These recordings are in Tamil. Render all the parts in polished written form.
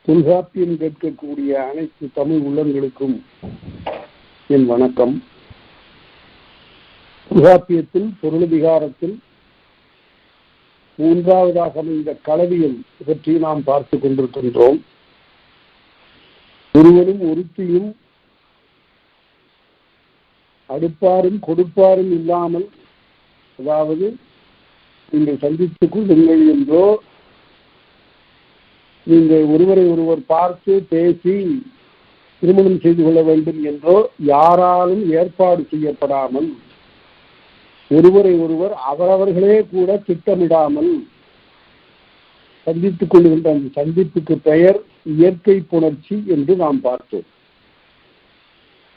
தொல்காப்பியம் கேட்கக்கூடிய அனைத்து தமிழ் உள்ளங்களுக்கும் என் வணக்கம். தொல்காப்பியத்தில் பொருளதிகாரத்தில் மூன்றாவதாக அமைந்த களவியல் பற்றி நாம் பார்த்து கொண்டிருக்கின்றோம். ஒருவரும் ஒருத்தியும் அடுப்பாரும் கொடுப்பாரும் இல்லாமல், அதாவது நீங்கள் சந்தித்துக் கொள்ளுங்கள் என்றோ, நீங்கள் ஒருவரை ஒருவர் பார்த்து பேசி திருமணம் செய்து கொள்ள வேண்டும் என்றோ யாராலும் ஏற்பாடு செய்யப்படாமல், ஒருவரை ஒருவர் அவரவர்களே கூட திட்டமிடாமல் சந்தித்துக் கொள்கின்ற அந்த சந்திப்புக்கு பெயர் இயற்கை புணர்ச்சி என்று நாம் பார்த்தோம்.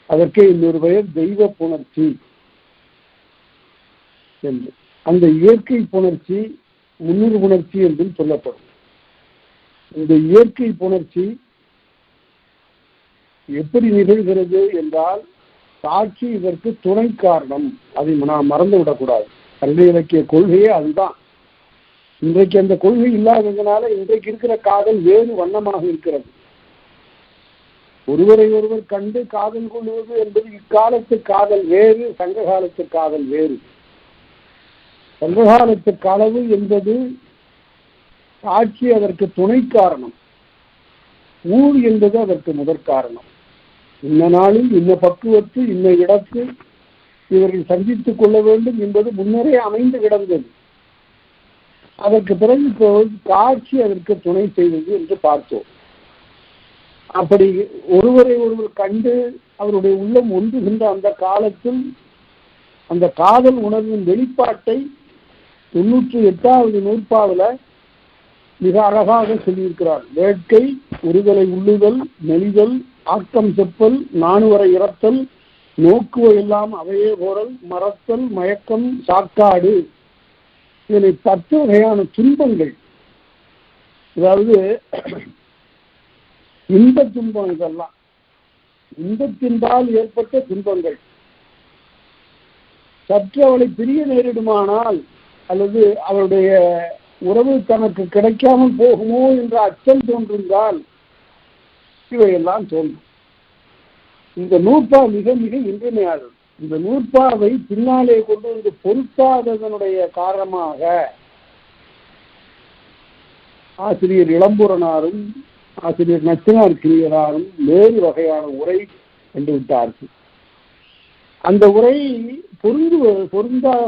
அதற்கே இன்னொரு பெயர் தெய்வ புணர்ச்சி என்று. அந்த இயற்கை புணர்ச்சி முன்னுறு புணர்ச்சி என்றும் சொல்லப்படும். இந்த இயற்கை புணர்ச்சி எப்படி நிகழ்கிறது என்றால், சாட்சி இதற்கு துணை காரணம். அதை நாம் மறந்து விடக்கூடாது. கல்வி இலக்கிய கொள்கையே அதுதான். இன்றைக்கு அந்த கொள்கை இல்லாததுனால இன்றைக்கு இருக்கிற காதல் வேறு வண்ணமாக இருக்கிறது. ஒருவரை ஒருவர் கண்டு காதல் கொள்வது என்பது இக்காலத்து காதல் வேறு, சங்க காலத்து காதல் வேறு. சங்க காலத்து களவு என்பது சாட்சி அதற்கு துணை காரணம், ஊர் என்பது அதற்கு முதற் காரணம். இன்ன நாளில் இன்ன பக்குவத்து இன்ன இடத்து இவர்கள் சந்தித்துக் கொள்ள வேண்டும் என்பது முன்னரே அமைந்து கிடந்தது. அதற்கு பிறகு காட்சி அதற்கு துணை செய்தது என்று பார்த்தோம். அப்படி ஒருவரை ஒருவர் கண்டு அவருடைய உள்ளம் ஒன்றுகின்ற அந்த காலத்தில் அந்த காதல் உணர்வின் வெளிப்பாட்டை 98வது நூற்பாவில் மிக அழகாக சொல்லியிருக்கிறார். வேட்கை, ஒருதலை உள்ளுதல், நெளிதல், ஆக்கம் செப்பல், நாணுவரை இறத்தல், நோக்குவ எல்லாம் அவையே போறல், மறத்தல், மயக்கம், சாக்காடு. இதனை 10 வகையான துன்பங்கள், அதாவது இன்ப துன்பம், இதெல்லாம் இன்பத்தின்பால் ஏற்பட்ட துன்பங்கள். சற்று அவளை பிரிய நேரிடுமானால் அல்லது அவருடைய உறவு தனக்கு கிடைக்காமல் போகுமோ என்ற அச்சம் தோன்றுந்தால் இவையெல்லாம் தோன்றும். இந்த நூற்பா மிக மிக இன்றியமையாதது. இந்த நூற்பாவை பின்னாலே கொண்டு வந்து பொருத்தாததனுடைய காரணமாக ஆசிரியர் இளம்பூரனாரும் ஆசிரியர் நச்சினார் கிளியராரும் வேறு வகையான உரை கண்டுவிட்டார்கள். அந்த உரை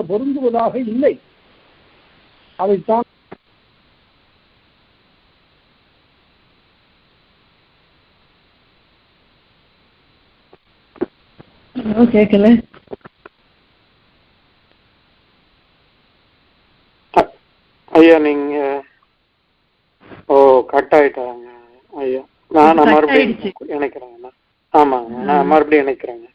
பொருந்துவதாக இல்லை. அதைத்தான் கேட்கல. ஐயா நீங்க கட் ஆயிட்டாங்க ஐயா. நான் மறுபடியும் இணைக்கிறேங்க. ஆமாங்க, நான் மறுபடியும் இணைக்கிறேங்க.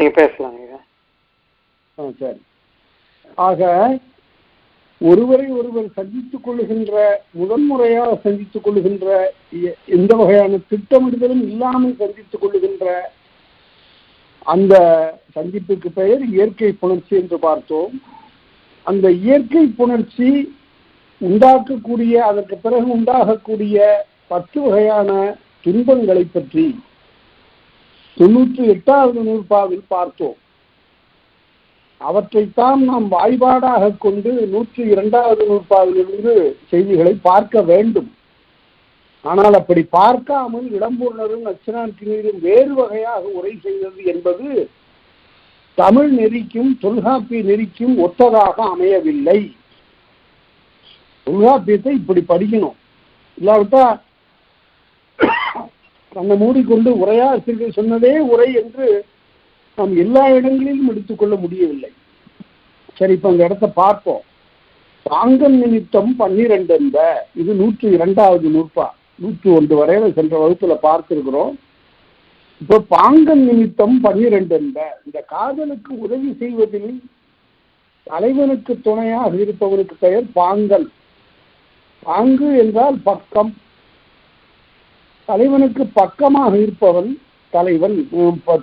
நீங்க பேசலாம். சரி. ஆக ஒருவரை ஒருவர் சந்தித்துக் கொள்ளுகின்ற, முதன்முறையாக சந்தித்துக் கொள்ளுகின்ற, எந்த வகையான திட்டமிடுதலும் இல்லாமல் சந்தித்துக் கொள்ளுகின்ற அந்த சந்திப்புக்கு பெயர் இயற்கை புணர்ச்சி என்று பார்த்தோம். அந்த இயற்கை புணர்ச்சி உண்டாக்கக்கூடிய, அதற்கு பிறகு உண்டாகக்கூடிய 10 வகையான துன்பங்களை பற்றி 98வது நூற்பாவில் பார்த்தோம். அவற்றைத்தான் நாம் வாய்பாடாக கொண்டு 102வது நூற்பாவிலிருந்து செய்திகளை பார்க்க வேண்டும். ஆனால் அப்படி பார்க்காமல் இடம்பூர்ணரும் நச்சினார்க்கினியரும் வேறு வகையாக உரை செய்தது என்பது தமிழ் நெறிக்கும் தொல்காப்பிய நெறிக்கும் ஒத்ததாக அமையவில்லை. தொல்காப்பியத்தை இப்படி படிக்கணும், இல்லாவிட்டா தன்னை மூடிக்கொண்டு உரையாசிரியர்கள் சொன்னதே உரை என்று நாம் எல்லா இடங்களிலும் எடுத்துக்கொள்ள முடியவில்லை. சரி, இப்ப அந்த இடத்தை பார்ப்போம். பாங்கன் நிமித்தம் 12 என்ப, இது 102வது நூற்பா. 101 வரையில சென்ற வகுப்புல பார்த்திருக்கிறோம். இப்போ பாங்கன் நிமித்தம் 12 என்ப, இந்த காதலுக்கு உதவி செய்வதில் தலைவனுக்கு துணையாக இருப்பவனுக்கு பெயர் பாங்கன். பாங்கு என்றால் பக்கம், தலைவனுக்கு பக்கமாக இருப்பவன் தலைவன்,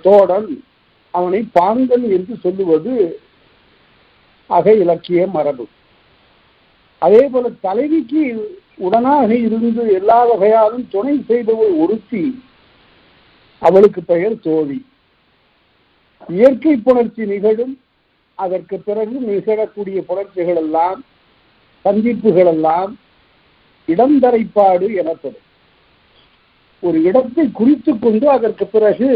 தோழன், அவனை பாங்கன் என்று சொல்லுவது அக இலக்கிய மரபு. அதே போல தலைவிக்கு உடனாக இருந்து எல்லா வகையாலும் துணை செய்தவள் ஒருத்தி, அவளுக்கு பெயர் தோழி. இயற்கை புணர்ச்சி நிகழும், அதற்கு பிறகு நிகழக்கூடிய புணர்ச்சிகள் எல்லாம், சந்திப்புகள் எல்லாம் இடந்தரைப்பாடு எனப்படும். ஒரு இடத்தை குறித்து கொண்டு அதற்கு பிறகு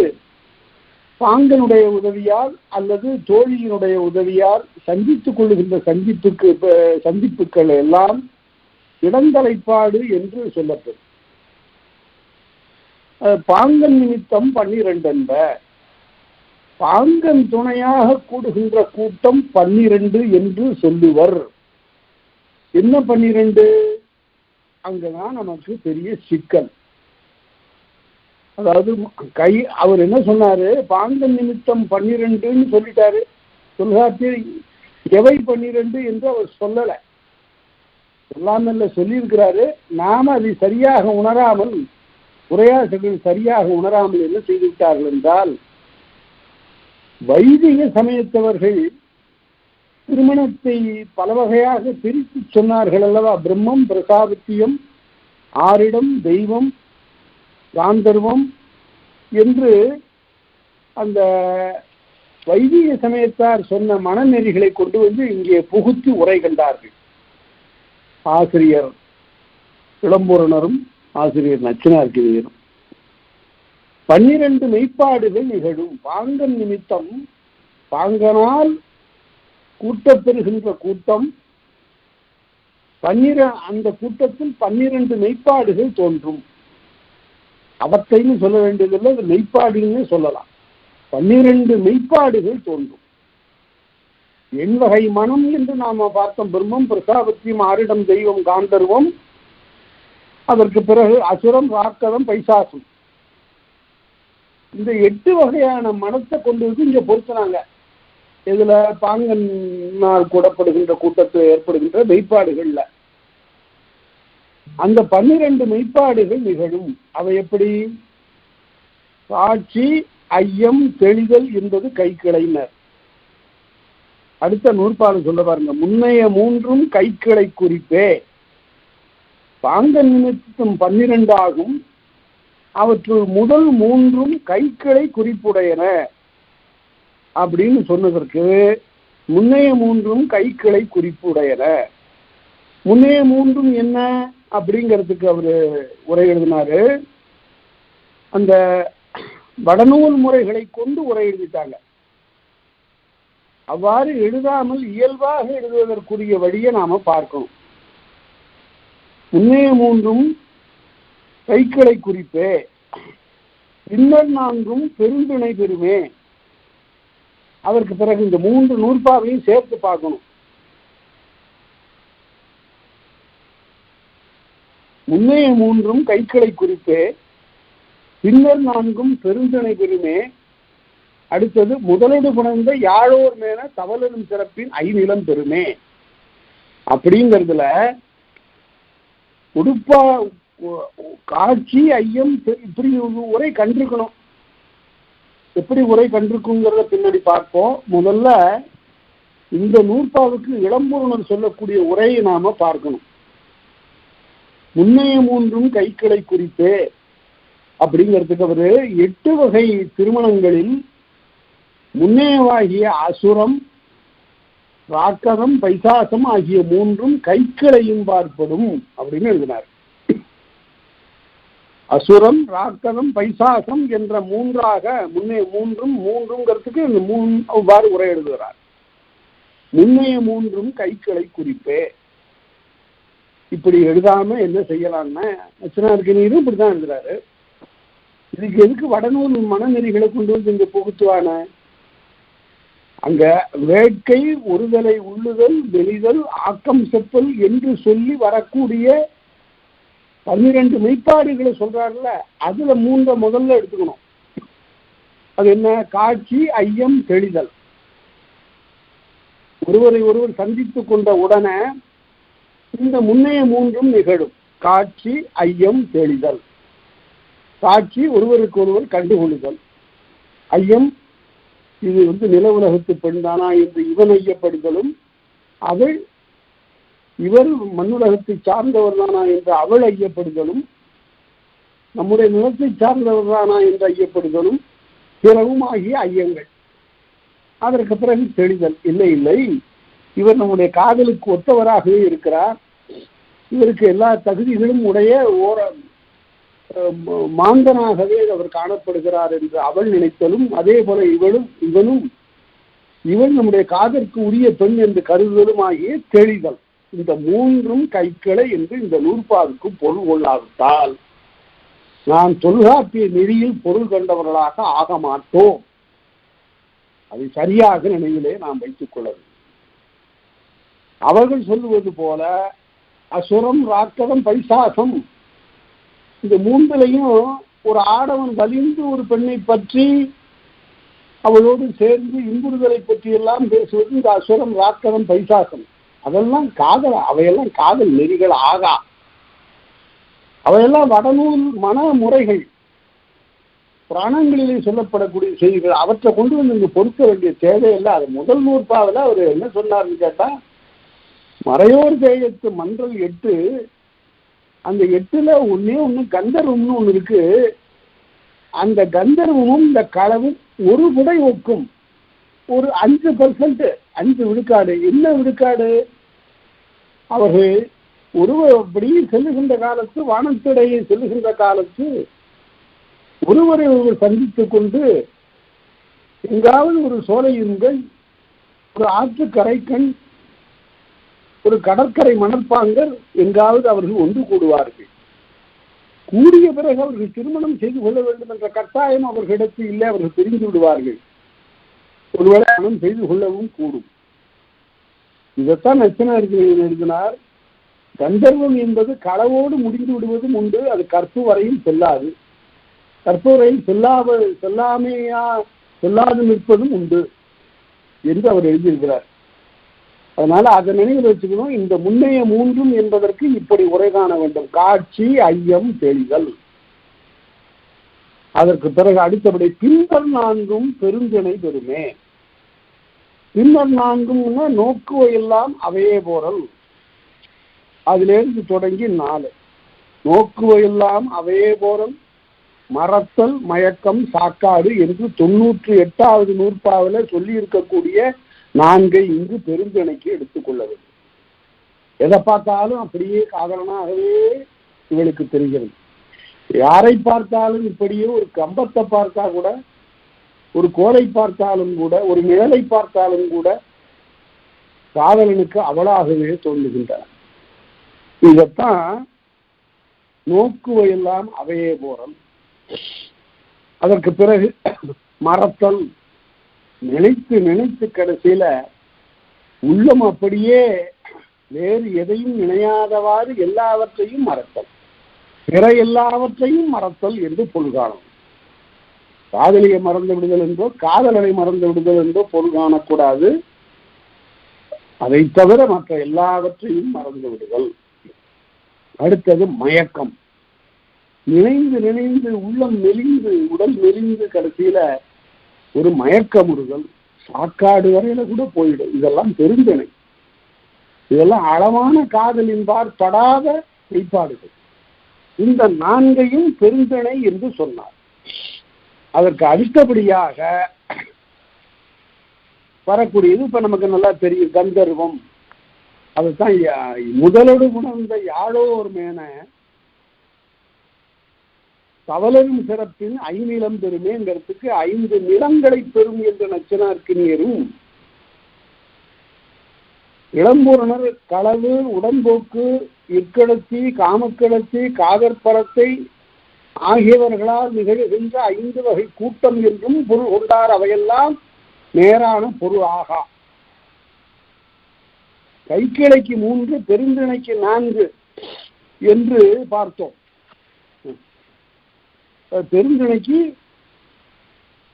பாங்கனுடைய உதவியால் அல்லது தோழியினுடைய உதவியால் சந்தித்துக் கொள்ளுகின்ற சந்திப்புகள் எல்லாம் இடந்தலைப்பாடு என்று சொல்லப்படும். பாங்கன் நிமித்தம் 12 என்ப, பாங்கன் துணையாக கூடுகின்ற கூட்டம் 12 என்று சொல்லுவர். என்ன 12? அங்கதான் நமக்கு பெரிய சிக்கல். அதாவது அவர் என்ன சொன்னாரு, பாங்கன் நிமித்தம் 12ன்னு சொல்லிட்டாரு. தொல்காப்பியர் எவை 12 என்று அவர் சொல்லலை, சொல்லாமல்ல சொல்லியிருக்கிறாரு. நாம அதை சரியாக உணராமல், உரையாசிரியர்கள் சரியாக உணராமல் என்ன செய்துவிட்டார்கள் என்றால், வைதிக சமயத்தவர்கள் திருமணத்தை பல வகையாக பிரித்து சொன்னார்கள் அல்லவா. பிரம்மம், பிரசாபத்தியம், ஆரிடம், தெய்வம், காந்தர்வம் என்று அந்த வைதிக சமயத்தார் சொன்ன மனநெறிகளை கொண்டு வந்து இங்கே புகுத்தி உரை கண்டார்கள். ஆசிரியர் இளம்பூரணரும் ஆசிரியர் நச்சினார்க்கினியரும். 12 மெய்ப்பாடுகள் நிகழும். பாங்கன் நிமித்தம், பாங்கனால் கூட்டப்பெறுகின்ற கூட்டம், அந்த கூட்டத்தில் 12 மெய்ப்பாடுகள் தோன்றும். அவற்றைன்னு சொல்ல வேண்டியதில்லை, அது மெய்ப்பாடுன்னு சொல்லலாம். 12 மெய்ப்பாடுகள் தோன்றும். என் வகை மனம் என்று நாம பார்த்தோம். பிரம்மம், பிரசாபத்தியம், ஆரிடம், தெய்வம், காந்தர்வம், அதற்கு பிறகு அசுரம், ராக்கதம், பைசாசம். இந்த 8 வகையான மனத்தை கொண்டு வந்து இங்க பொருத்தினாங்க. இதுல பாங்கனால் கூடப்படுகின்ற கூட்டத்தில் ஏற்படுகின்ற மெய்ப்பாடுகள்ல அந்த 12 மெய்ப்பாடுகள் நிகழும். அவை எப்படி? காட்சி, ஐயம், தெளிதல் என்பது கைக்கிளையினர். அடுத்த நூற்பாடு சொல்ல பாருங்க. முன்னைய 3ம் கைக்கிளை குறிப்பே. பாங்கன் நிமித்தம் 12 ஆகும். அவற்றுள் முதல் 3ம் கைக்கிளை குறிப்புடையன அப்படின்னு சொன்னதற்கு முன்னைய 3ம் கைக்கிளை குறிப்புடையன. முன்னைய 3ம் என்ன அப்படிங்கிறதுக்கு அவரு உரை எழுதினாரு. அந்த வடநூல் முறைகளை கொண்டு உரை எழுதிட்டாங்க. அவ்வாறு எழுதாமல் இயல்பாக எழுதுவதற்குரிய வழியை நாம பார்க்கணும். முன்னைய 3ம் கைக்கிளை குறிப்பே, பின்னர் 4ம் பெருந்திணை பெறுமே. அதற்கு பிறகு இந்த 3 நூற்பாவையும் சேர்த்து பார்க்கணும். முன்னைய 3ம் கைக்கிளை குறிப்பே, பின்னர் 4ம் பெருந்திணை பெறுமே. அடுத்தது முதலோடு புணர்ந்த யாழோர் மேல தவளரும் சிறப்பின் ஐநிலம் பெருமே அப்படிங்கிறதுல உடுப்பா காட்சி ஐயம் இப்படி உரை கண்டிருக்கணும். எப்படி உரை கண்டிருக்குங்கிறத பின்னாடி பார்ப்போம். முதல்ல இந்த நூற்பாவுக்கு இளம்பூரணர் சொல்லக்கூடிய உரையை நாம பார்க்கணும். முன்னைய மூன்றும் கைக்கிளை குறித்து அப்படிங்கிறதுக்கு அவரு 8 வகை திருமணங்களில் முன்னேவாகிய அசுரம், ராக்கதம், பைசாசம் ஆகிய 3ம் கைக்கிளையும் பார்ப்படும் அப்படின்னு எழுதினார். அசுரம், ராக்கதம், பைசாசம் என்ற 3ஆக முன்னே மூன்றுங்கிறதுக்கு இந்த 3 அவ்வாறு உரை எழுதுகிறார். முன்னைய 3ம் கைக்கிளை குறிப்பே. இப்படி எழுதாம என்ன செய்யலாம்னா நச்சினார்க்கனீரும் இப்படிதான் எழுதுறாரு. இதுக்கு எதுக்கு வடநூல் மனநெறிகளை கொண்டு வந்து இங்க புகுத்துவான? அங்க வேட்கை, ஒருதலை உள்ளுதல், வெளிதல், ஆக்கம் செப்பல் என்று சொல்லி வரக்கூடிய 12 மெய்ப்பாடுகளை சொல்றாருல, அதுல 3 முதல்ல எடுத்துக்கணும். அது என்ன? காட்சி, ஐயம், தெளிதல். ஒருவரை ஒருவர் சந்தித்துக் கொண்ட உடனே இந்த முன்னைய 3ம் நிகழும். காட்சி, ஐயம், தெளிதல். காட்சி ஒருவருக்கு ஒருவர் கண்டுகொள்ளுதல். ஐயம் இது நில உலகத்து பெண் தானா என்று இவன் ஐயப்படுதலும், அவள் இவர் மண்ணுலகத்தை சார்ந்தவர் தானா என்று அவள் ஐயப்படுதலும், நம்முடைய நிலத்தை சார்ந்தவர் தானா என்று ஐயப்படுதலும் பிறவும் ஆகிய ஐயங்கள். அதற்கு பிறகு தெளிதல். இல்லை இல்லை, இவர் நம்முடைய காதலுக்கு ஒத்தவராகவே இருக்கிறார், இவருக்கு எல்லா தகுதிகளும் உடைய மாந்தனாகவே அவர் காணப்படுகிறார் என்று அவள் நினைத்தலும், அதே போல இவள் நம்முடைய காதற்கு உரிய பெண் என்று கருதுதலும் ஆகிய தெளிதல். இந்த 3ம் கைக்கிளை என்று இந்த நூற்பாவுக்கு பொருள் கொள்ளாவிட்டால் நான் தொல்காப்பிய நெறியில் பொருள் கண்டவர்களாக ஆக மாட்டோம். அதை சரியாக நினைவிலே நாம் வைத்துக் கொள்ள வேண்டும். அவர்கள் சொல்லுவது போல அசுரம், ராக்கதம், பைசாசம் இந்த 3லையும் ஒரு ஆடவன் வலிந்து ஒரு பெண்ணை பற்றி அவளோடு சேர்ந்து இன்புறுதலை பற்றி எல்லாம் பேசுவது இந்த அசுரம், ராக்கதம், பைசாசம். அதெல்லாம் காதல், அவையெல்லாம் காதல் நெறிகள் ஆகா. அவையெல்லாம் வடநூல் மனமுறைகள், புராணங்களிலே சொல்லப்படக்கூடிய செய்திகள். அவற்றை கொண்டு வந்து இங்கு பொறுக்க வேண்டிய தேவையில்லை. அது முதல் நூற்பாவில் அவர் என்ன சொன்னார்னு கேட்டா, மறையோர் தேயத்து மன்றல் 8, அந்த 8ல ஒண்ணு கந்தர்வம்னு ஒண்ணு இருக்கு. அந்த கந்தர்வமும் இந்த களவும் ஒரு புடை ஒக்கும். ஒரு 5%, 5 விழுக்காடு. என்ன விழுக்காடு? அவர்கள் ஒருவப்படி செல்லுகின்ற காலத்து, வானத்திடையே செல்லுகின்ற காலத்து ஒருவரை ஒருவர் சந்தித்துக் கொண்டு எங்காவது ஒரு சோலையுங்கள், ஒரு ஆற்று கரைக்கண், ஒரு கடற்கரை மணற்பாங்கர் எங்காவது அவர்கள் ஒன்று கூடுவார்கள். கூடிய பிறகு அவர்கள் திருமணம் செய்து கொள்ள வேண்டும் என்ற கட்டாயம் அவர்களிடத்தில் இல்லை. அவர்கள் பிரிந்து விடுவார்கள். ஒருவேளை மனம் செய்து கொள்ளவும் கூடும். இதைத்தான் நச்சினார்க்கனீர் எழுதினார். கந்தர்வம் என்பது களவோடு முடிந்து விடுவதும் உண்டு, அது கற்பு வரையும் செல்லாது. கற்பு வரையும் செல்லாது நிற்பதும் உண்டு என்று அவர் எழுதியிருக்கிறார். அதனால அதை நினைவில் வச்சுக்கணும். இந்த முன்னைய 3ம் என்பதற்கு இப்படி உரை காண வேண்டும். காட்சி, ஐயம், தெளிதல். அதற்கு பிறகு அடுத்தபடி பின்னர் 4ம் பெருந்திணை பெருமே. பின்னர் 4ம்னா நோக்குவையெல்லாம் அவையே போறல். அதிலிருந்து தொடங்கி 4 நோக்குவையெல்லாம் அவையே போறல், மறத்தல், மயக்கம், சாக்காடு என்று 98வது நூற்பாவில் சொல்லி இருக்கக்கூடிய 4 இங்கு பெருந்திணைக்கு எடுத்துக்கொள்ள வேண்டும். எதை பார்த்தாலும் அப்படியே காதலனாகவே இவளுக்கு தெரிகிறது. யாரை பார்த்தாலும் இப்படியே ஒரு கம்பத்தை பார்த்தா கூட, ஒரு கோலை பார்த்தாலும் கூட, ஒரு நிழலை பார்த்தாலும் கூட காதலனுக்கு அவளாகவே தோன்றுகின்றன. இதைத்தான் நோக்குவையெல்லாம் அவையே போறல். அதற்கு பிறகு மறத்தல், நினைத்து நினைத்து கடைசியில உள்ளம் அப்படியே வேறு எதையும் நினையாதவாறு எல்லாவற்றையும் மறத்தல், பிற எல்லாவற்றையும் மறத்தல் என்று பொருள்காணும். காதலியை மறந்து விடுதல் என்றோ காதலனை மறந்து விடுதல் என்றோ பொருள் காணக்கூடாது. அதை தவிர மற்ற எல்லாவற்றையும் மறந்து விடுதல். அடுத்தது மயக்கம். நினைந்து நினைந்து உள்ளம் மெலிந்து உடல் மெலிந்து கடைசியில ஒரு மயக்கம் உறுதல், சாக்காடு வரையில கூட போயிடும். இதெல்லாம் பெருந்தனை. இதெல்லாம் அளவான காதலின்பார் படாத வெளிப்பாடுகள். இந்த 4ஐயும் பெருந்தனை என்று சொன்னார். அதற்கு அடுத்தபடியாக வரக்கூடியது இப்ப நமக்கு நல்லா தெரியும், கந்தர்வம். அதுதான் முதலோடு உணர்ந்த யாழோர் மேன தவளரும் சிறப்பின் 5 நிலம் பெருமேங்கிறதுக்கு 5 நிலங்களை பெறும் என்ற நச்சினார்க்கு நேரும் இளம்பூரணர் களவு உடன்போக்கு இற்கடத்தி காமக்கிடத்தி காதற்பரத்தை ஆகியவர்களால் நிகழ்கின்ற 5 வகை கூட்டம் என்றும் பொருள் கொண்டார். அவையெல்லாம் நேரான பொருள் ஆகா. கைக்கிளைக்கு 3 பெருந்திணைக்கு 4 என்று பார்த்தோம். பெருந்திணைக்கு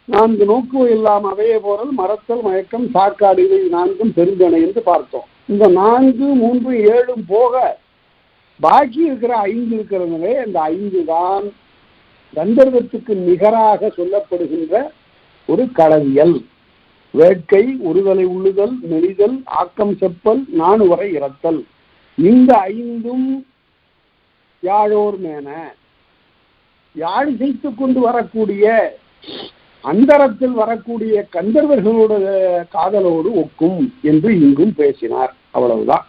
4 நோக்கு எல்லாம் அவைய போறல் மறத்தல் மயக்கம் சாக்காடு இவை 4ம் பெருந்திணை என்று பார்த்தோம். இந்த 4, 3, 7 போக பாக்கி இருக்கிற 5 இருக்கிறதுனாலே இந்த 5 தான் கந்தர்வத்துக்கு நிகராக சொல்லப்படுகின்ற ஒரு களவியல். வேட்கை, ஒருதலை உள்ளுதல், மெலிதல், ஆக்கம் செப்பல், 4 வரை இறத்தல். இந்த 5ம் யாழோர் மேன யாழ் செய்து கொண்டு வரக்கூடிய அந்தரத்தில் வரக்கூடிய கந்தர்வர்களோட காதலோடு ஒக்கும் என்று இங்கும் பேசினார். அவ்வளவுதான்.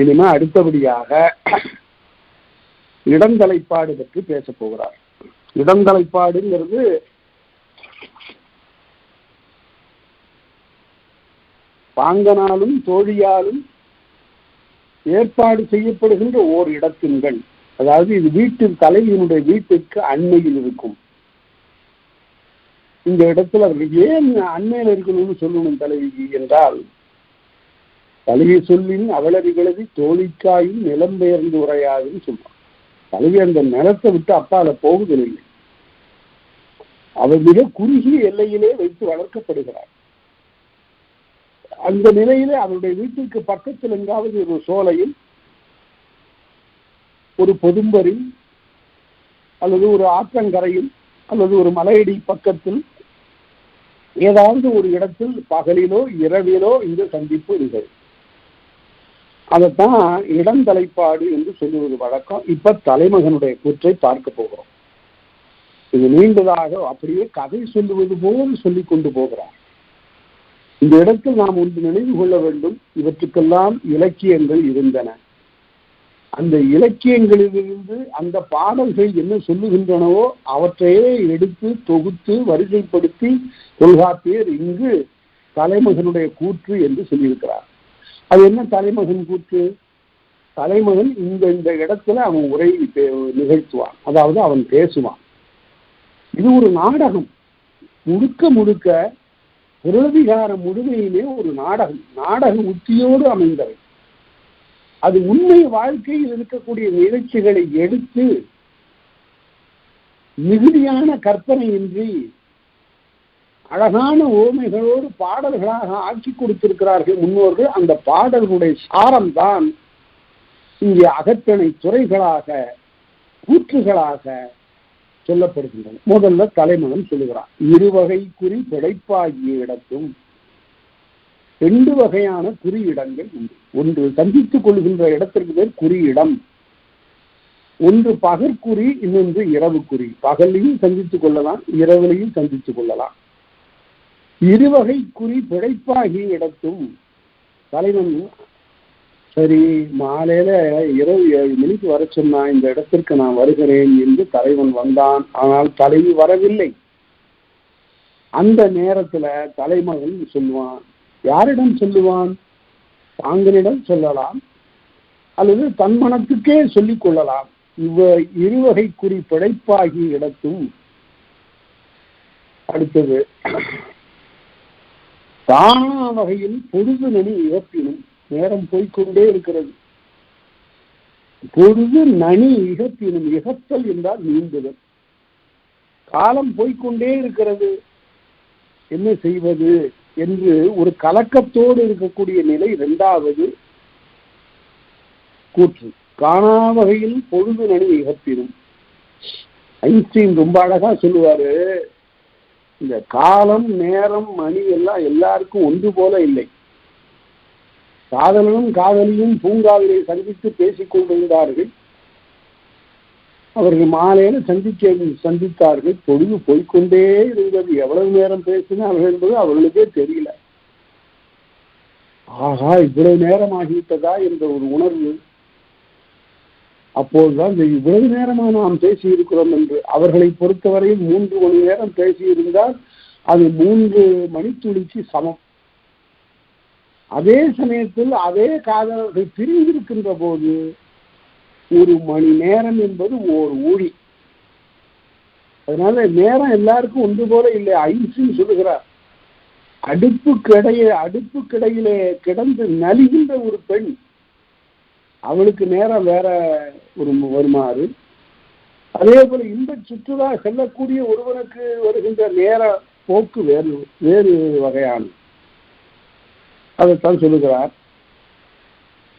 இனிமே அடுத்தபடியாக இடந்தலைப்பாடு பற்றி பேச போகிறார். இடந்தலைப்பாடுங்கிறது பாங்கனாலும் தோழியாலும் ஏற்பாடு செய்யப்படுகின்ற ஓர் இடத்தின்கள். அதாவது இது வீட்டின் தலைவியினுடைய வீட்டுக்கு அண்மையில் இருக்கும். இந்த இடத்துல அவர்கள் ஏன் அண்மையில் இருக்கணும்னு சொல்லணும் தலைவிக்கு என்றால், தலைவி சொல்லின் அவளறிகளது தோழிக்காயும் நிலம் பெயர்ந்து உரையாதுன்னு சொல்றான். தலைவி அந்த நிலத்தை விட்டு அப்பால போகுதில்லை. அவர் மிக குறுகிய எல்லையிலே வைத்து வளர்க்கப்படுகிறார். அந்த நிலையிலே அவருடைய வீட்டுக்கு பக்கத்தில் எங்காவது ஒரு சோலையில், ஒரு பொதும்பரில், அல்லது ஒரு ஆற்றங்கரையில், அல்லது ஒரு மலையடி பக்கத்தில் ஏதாவது ஒரு இடத்தில் பகலிலோ இரவிலோ இந்த சந்திப்பு நிகழும். அதைத்தான் இடந்தலைப்பாடு என்று சொல்லுவது வழக்கம். இப்ப தலைமகனுடைய கூற்றை பார்க்க போகிறோம். இது நீண்டதாக அப்படியே கதை சொல்லுவது போல் சொல்லிக் கொண்டு போகிறார். இந்த இடத்தில் நாம் ஒன்று நினைவு கொள்ள வேண்டும். இவற்றுக்கெல்லாம் இலக்கியங்கள் இருந்தன. அந்த இலக்கியங்களிலிருந்து அந்த பாடல்கள் என்ன சொல்லுகின்றனவோ அவற்றையே எடுத்து தொகுத்து வரிசைப்படுத்தி தொல்காப்பியர் இங்கு தலைமகனுடைய கூற்று என்று சொல்லியிருக்கிறார். அது என்ன தலைமகன் கூற்று? தலைமகன் இந்த இடத்துல அவன் உரை நிகழ்த்துவான், அதாவது அவன் பேசுவான். இது ஒரு நாடகம். முழுக்க முழுக்க புரதிகாரம் முழுமையுமே ஒரு நாடகம், நாடக உத்தியோடு அமைந்தவை. அது உண்மை வாழ்க்கையில் இருக்கக்கூடிய நிகழ்ச்சிகளை எடுத்து மிகுதியான கற்பனையின்றி அழகான ஓமைகளோடு பாடல்களாக ஆக்கி கொடுத்திருக்கிறார்கள் முன்னோர்கள். அந்த பாடல்களுடைய சாரம்தான் இங்கே அகற்றணை துறைகளாக கூற்றுகளாக சொல்லப்படுகின்றன. முதல்ல தலைமகன் சொல்லுகிறான், 2 வகை குறி பிழைப்பாகிய இடத்தும் 2 வகையான குறியிடங்கள் உண்டு. ஒன்று சந்தித்துக் கொள்கின்ற இடத்திற்கு பேர் குறியிடம். ஒன்று பகற்குறி, இன்னொன்று இரவு குறி. பகலையும் சந்தித்துக் கொள்ளலாம், இரவிலையும் சந்தித்துக் கொள்ளலாம். 2 வகை குறி பிழைப்பாகிய இடத்தும் தலைவன் சரி மாலையில இரவு 7 மணிக்கு வர சொன்னா இந்த இடத்திற்கு நான் வருகிறேன் என்று தலைவன் வந்தான். ஆனால் தலைவி வரவில்லை. அந்த நேரத்துல தலைமகன் சொல்லுவான். யாரிடம் சொல்லுவான்? தாங்களிடம் சொல்லலாம், அல்லது தன் மனத்துக்கே சொல்லிக் கொள்ளலாம். 2 வகை குறி பிழைப்பாகி இடத்தும். அடுத்தது தானா வகையில் பொழுது நனி இகப்பினும். நேரம் போய்கொண்டே இருக்கிறது. பொழுது நனி இகப்பினும். இகத்தல் என்றால் நீந்துதல். காலம் போய்கொண்டே இருக்கிறது, என்ன செய்வது என்று ஒரு கலக்கத்தோடு இருக்கக்கூடிய நிலை. இரண்டாவது கூற்று, காணா வகையில் பொழுது நனி இகப்பினும். ஐன்ஸ்டீன் ரொம்ப அழகா சொல்லுவாரு, இந்த காலம் நேரம் மணி எல்லாம் எல்லாருக்கும் ஒன்று போல இல்லை. காதலனும் காதலியும் பூங்காவிலே சந்தித்து பேசிக் கொண்டிருந்தார்கள். அவர்கள் மாலையில சந்தித்தார்கள். பொழுது போய்கொண்டே இருந்தது. எவ்வளவு நேரம் பேசினார்கள் என்பது அவர்களுக்கே தெரியல. ஆகா, இவ்வளவு நேரம் ஆகிவிட்டதா என்ற ஒரு உணர்வு. அப்போதுதான் இவ்வளவு நேரமா நாம் பேசி இருக்கிறோம் என்று. அவர்களை பொறுத்தவரையில் 3 மணி நேரம் பேசியிருந்தால் அது 3 மணித்துளிக்கு சமம். அதே சமயத்தில் அதே காதலர்கள் பிரிந்திருக்கின்ற போது 1 மணி நேரம் என்பது ஒரு ஊழி. அதனால நேரம் எல்லாருக்கும் ஒன்று போல இல்லை. ஐன்ஸ்டீன் சொல்லுகிறார், அடுப்புக்கிடையிலே கிடந்து நலிகின்ற ஒரு பெண், அவளுக்கு நேரம் வேற வருமாறு. அதே போல இன்ப சுற்றுலா செல்லக்கூடிய ஒருவனுக்கு வருகின்ற நேர போக்கு வேறு வகையான. அதைத்தான் சொல்லுகிறார்.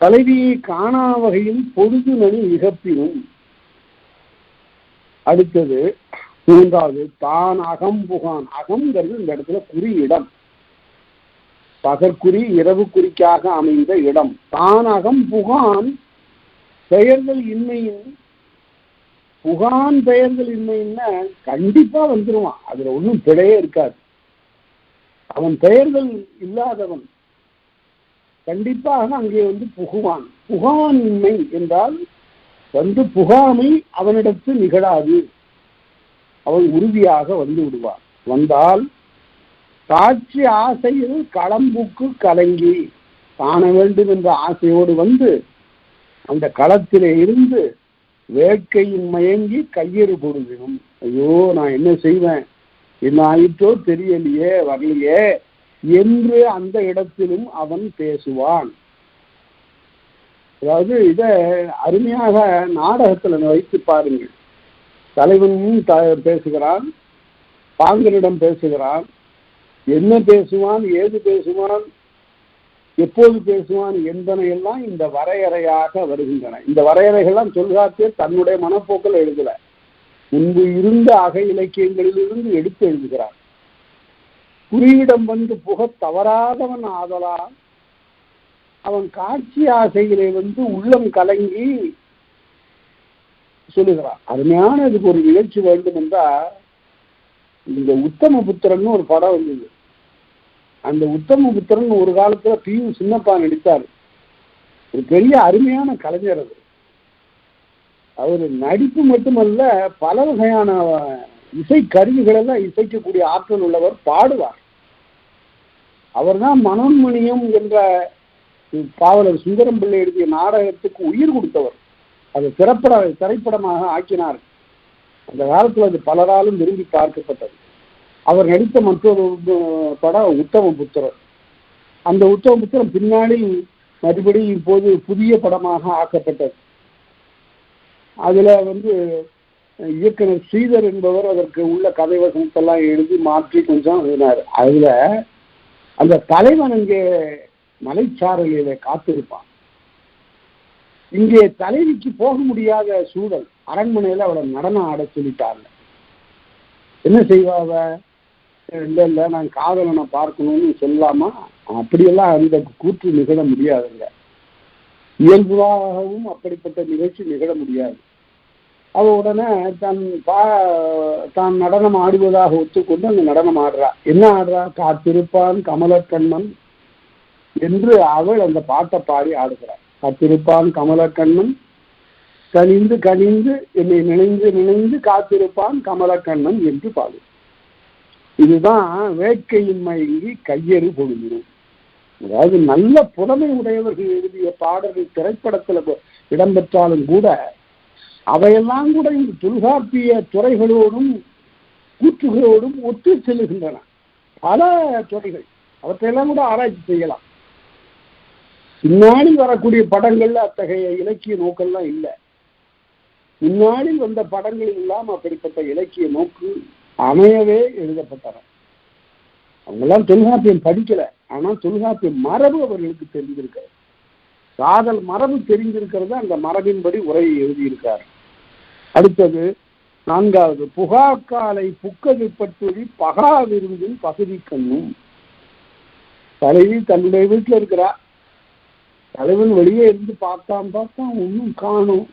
தலைவியை காணா வகையில் பொழுது நனி இகப்பினும். அடுத்தது 3வது, தான் அகம்புகான். அகம்ங்கிறது இந்த இடத்துல குறியிடம், பகற்குறி இரவு குறிக்காக அமைந்த இடம். தான் அகம் புகான் பெயர்கள் இன்மையின். புகான் பெயர்கள் இன்மைன்னா கண்டிப்பா வந்துருவான், அதுல ஒன்றும் பிழையே இருக்காது. அவன் பெயர்கள் இல்லாதவன் கண்டிப்பாக அங்கே புகுவான். புகான் இன்மை என்றால் புகாமை அவனிடத்து நிகழாது, அவன் உறுதியாக வந்து விடுவான். வந்தால் காட்சி ஆசையில் களம்புக்கு கலங்கி, காண வேண்டும் என்ற ஆசையோடு வந்து அந்த களத்திலே இருந்து வேட்கையின் மயங்கி கையெறு பொழுதினும், ஐயோ நான் என்ன செய்வேன், என்ன ஆயிட்டோ தெரியலையே, வரலையே என்று அந்த இடத்திலும் அவன் பேசுவான். அதாவது இத அருமையாக நாடகத்துல வைத்து பாருங்கள். தலைவனும் பேசுகிறான், பாங்கனிடம் பேசுகிறான். என்ன பேசுவான், ஏது பேசுவான், எப்போது பேசுவான் என்பனையெல்லாம் இந்த வரையறையாக வருகின்றன. இந்த வரையறைகள்லாம் தொல்காப்பிய தன்னுடைய மனப்போக்கில் எழுதல, முன்பு இருந்த அக இலக்கியங்களிலிருந்து எடுத்து எழுதுகிறார். குறியிடம் வந்து புக தவறாதவன் ஆதலால் அவன் காட்சி ஆசைகளை உள்ளம் கலங்கி சொல்லுகிறான். அருமையான இதுக்கு ஒரு நிகழ்ச்சி வேண்டும் என்றால், இந்த உத்தமபுத்திரன் ஒரு படம் வந்தது. அந்த உத்தமபுத்திரன் ஒரு காலத்துல பி.யு. சின்னப்பா நடித்தார். ஒரு பெரிய அருமையான கலைஞர். அவர் நடிப்பு மட்டுமல்ல, பல வகையான இசை கருவிகள் எல்லாம் இசைக்கக்கூடிய ஆற்றல் உள்ளவர், பாடுவார். அவர் தான் மனோன்மணியம் என்ற பாவலர் சுந்தரம் பிள்ளை எழுதிய நாடகத்துக்கு உயிர் கொடுத்தவர். அது திரைப்படமாக ஆக்கினார். அந்த காலத்தில் அது பலராலும் விரும்பி பார்க்கப்பட்டது. அவர் நடித்த மற்றொரு படம் உத்தமபுத்திரன். அந்த உத்தமபுத்திரன் பின்னாடி மறுபடியும் இப்போது புதிய படமாக ஆக்கப்பட்டது. அதுல இயக்குனர் ஸ்ரீதர் என்பவர் அதற்கு உள்ள கதை வசனத்தெல்லாம் எழுதி மாற்றி கொஞ்சம் எழுதினார். அதுல அந்த தலைவன் இங்கே மலைச்சாரலில காத்திருப்பான். இங்கே தலைவிக்கு போக முடியாத சூழல். அரண்மனையில அவளை நடனம் ஆட சொல்லிட்டாங்க. என்ன செய்வாவ? இல்ல நான் காதலனை பார்க்கணும்னு சொல்லாமா? அப்படியெல்லாம் அந்த கூற்று நிகழ முடியாதுங்க. இயல்பாகவும் அப்படிப்பட்ட நிகழ்ச்சி நிகழ முடியாது. அவ உடனே தான் நடனம் ஆடுவதாக ஒத்துக்கொண்டு அந்த நடனம் ஆடுறா. என்ன ஆடுறா? காத்திருப்பான் கமலக்கண்ணன் என்று அவள் அந்த பாட்டை பாடி ஆடுகிறாள். காத்திருப்பான் கமலக்கண்ணன் கனிந்து கனிந்து என்னை நினைந்து நினைந்து காத்திருப்பான் கமலக்கண்ணன் என்று பாடு. இதுதான் வேட்கையின்மையை கையெறு பொழுதிடும். அதாவது நல்ல புலமை உடையவர்கள் எழுதிய பாடல்கள் திரைப்படத்துல இடம்பெற்றாலும் கூட அவையெல்லாம் கூட இந்த தொல்காப்பிய துறைகளோடும் கூற்றுகளோடும் ஒத்து செல்லுகின்றன. பல துறைகள் அவற்றையெல்லாம் கூட ஆராய்ச்சி செய்யலாம். பின்னாடி வரக்கூடிய படங்கள்ல அத்தகைய இலக்கிய நோக்கெல்லாம் இல்லை. முன்னாடி வந்த படங்கள் எல்லாம் அப்படிப்பட்ட இலக்கிய நோக்கு அமையவே எழுதப்பட்டன. அவங்கெல்லாம் தொல்காப்பியம் படிக்கல, ஆனா தொல்காப்பிய மரபு அவர்களுக்கு தெரிந்திருக்கிறது. காதல் மரபு தெரிந்திருக்கிறது, அந்த மரபின்படி உரையை எழுதியிருக்கார். அடுத்தது 4வது, புகாக்காலை புக்கதிர்பட்டுழி பகா விருந்தின் பகுதி கண்ணும். தலைவி தன்னுடைய வீட்டுல இருக்கிறா, தலைவன் வெளியே இருந்து பார்த்தான் ஒன்னும் காணும்,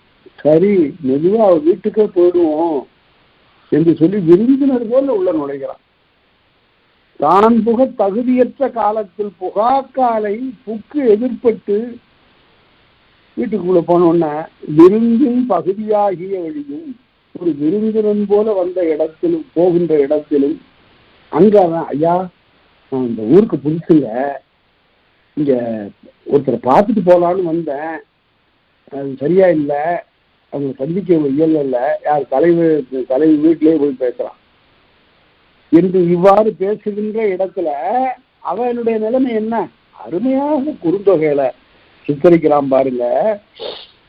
சரி மெதுவா வீட்டுக்கே போயிடுவோம் என்று சொல்லி விருந்தினர் போல உள்ள நுழைகிறான். தான் புக தகுதியற்ற காலத்தில் புகாக்காலை புக்கு எதிர்பட்டு வீட்டுக்குள்ள போனோன்னா விருந்தின் பகுதியாகிய வழியும், ஒரு விருந்தினன் போல வந்த இடத்திலும் போகின்ற இடத்திலும் அங்க அவன், ஐயா நான் இந்த ஊருக்கு புதுசுங்க, இங்க ஒருத்தரை பார்த்துட்டு போலான்னு வந்தேன், அது சரியா இல்லை, அவங்க சந்திக்க இயல்ல, யார் தலைவி வீட்டிலேயே போய் பேசுறான் என்று இவ்வாறு பேசுகின்ற இடத்துல அவனுடைய நிலைமை என்ன? அருமையாக குறுந்தொகையில சித்தரிக்கிறான் பாருங்க.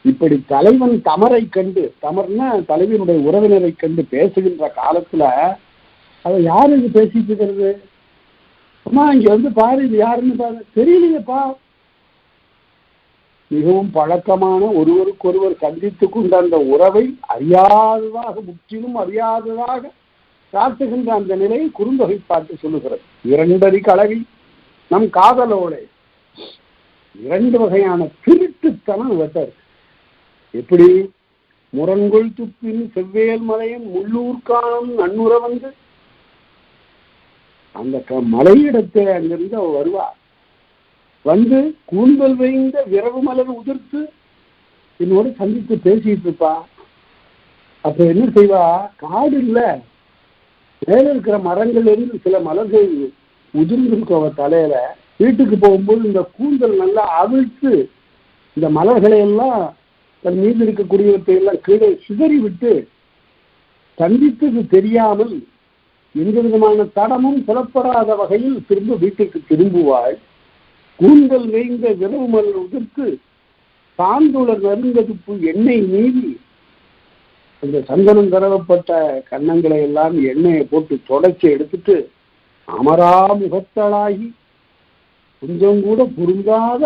இப்படி தலைவன் தமரை கண்டு, தமர்னா தலைவனுடைய உறவினரை கண்டு பேசுகின்ற காலத்துல அவ யாரு இது பேசிட்டு இருக்கிறது? அம்மா இங்க வந்து பாரு, இது யாருன்னு பாரு. தெரியலையப்பா. மிகவும் பழக்கமான ஒருவருக்கொருவர் சந்தித்து கொண்ட அந்த உறவை அறியாததாக, முற்றிலும் அறியாததாக காட்டுகின்ற அந்த நிலையை குறுந்தொகை பாட்டு சொல்லுகிறது. 2 கலவி நம் காதலோடு 2 வகையான திருட்டுத்தனம் இவற்ற இருக்கு. எப்படி? முரண்கொள் துப்பின் செவ்வேல் மலையன் முள்ளூர்கானம் நன்னுற வந்து, அந்த மலையிடத்தை அங்கிருந்து அவ வருவா, வந்து கூந்தல் வைந்த விரவு மலர் உதிர்த்து என்னோட சந்தித்து பேசிட்டு இருப்பா. அப்ப என்ன செய்வா? காடு இல்ல, மேல இருக்கிற மரங்கள் இருந்து சில மலர்கள் உதிர்ந்திருக்கும் அவ தலையில. வீட்டுக்கு போகும்போது இந்த கூந்தல் நல்லா அவிழ்த்து இந்த மலர்களை எல்லாம் தன் மீது இருக்கக்கூடியவற்றை எல்லாம் கீழே சிதறி விட்டு சந்தித்தது தெரியாமல் எந்த விதமான தடமும் புலப்படாத வகையில் திரும்ப வீட்டுக்கு திரும்புவாள். கூந்தல் வேய்ந்த விரவு மலர் உதிர்த்து சாந்துளர் நறுங்கதுப்பு எண்ணெய் மீறி அந்த சந்தனம் தரவப்பட்ட கன்னங்களை எல்லாம் எண்ணெயை போட்டு தொடச்சி எடுத்துட்டு அமரா முகத்தளாகி கொஞ்சம் கூட பொருந்தாத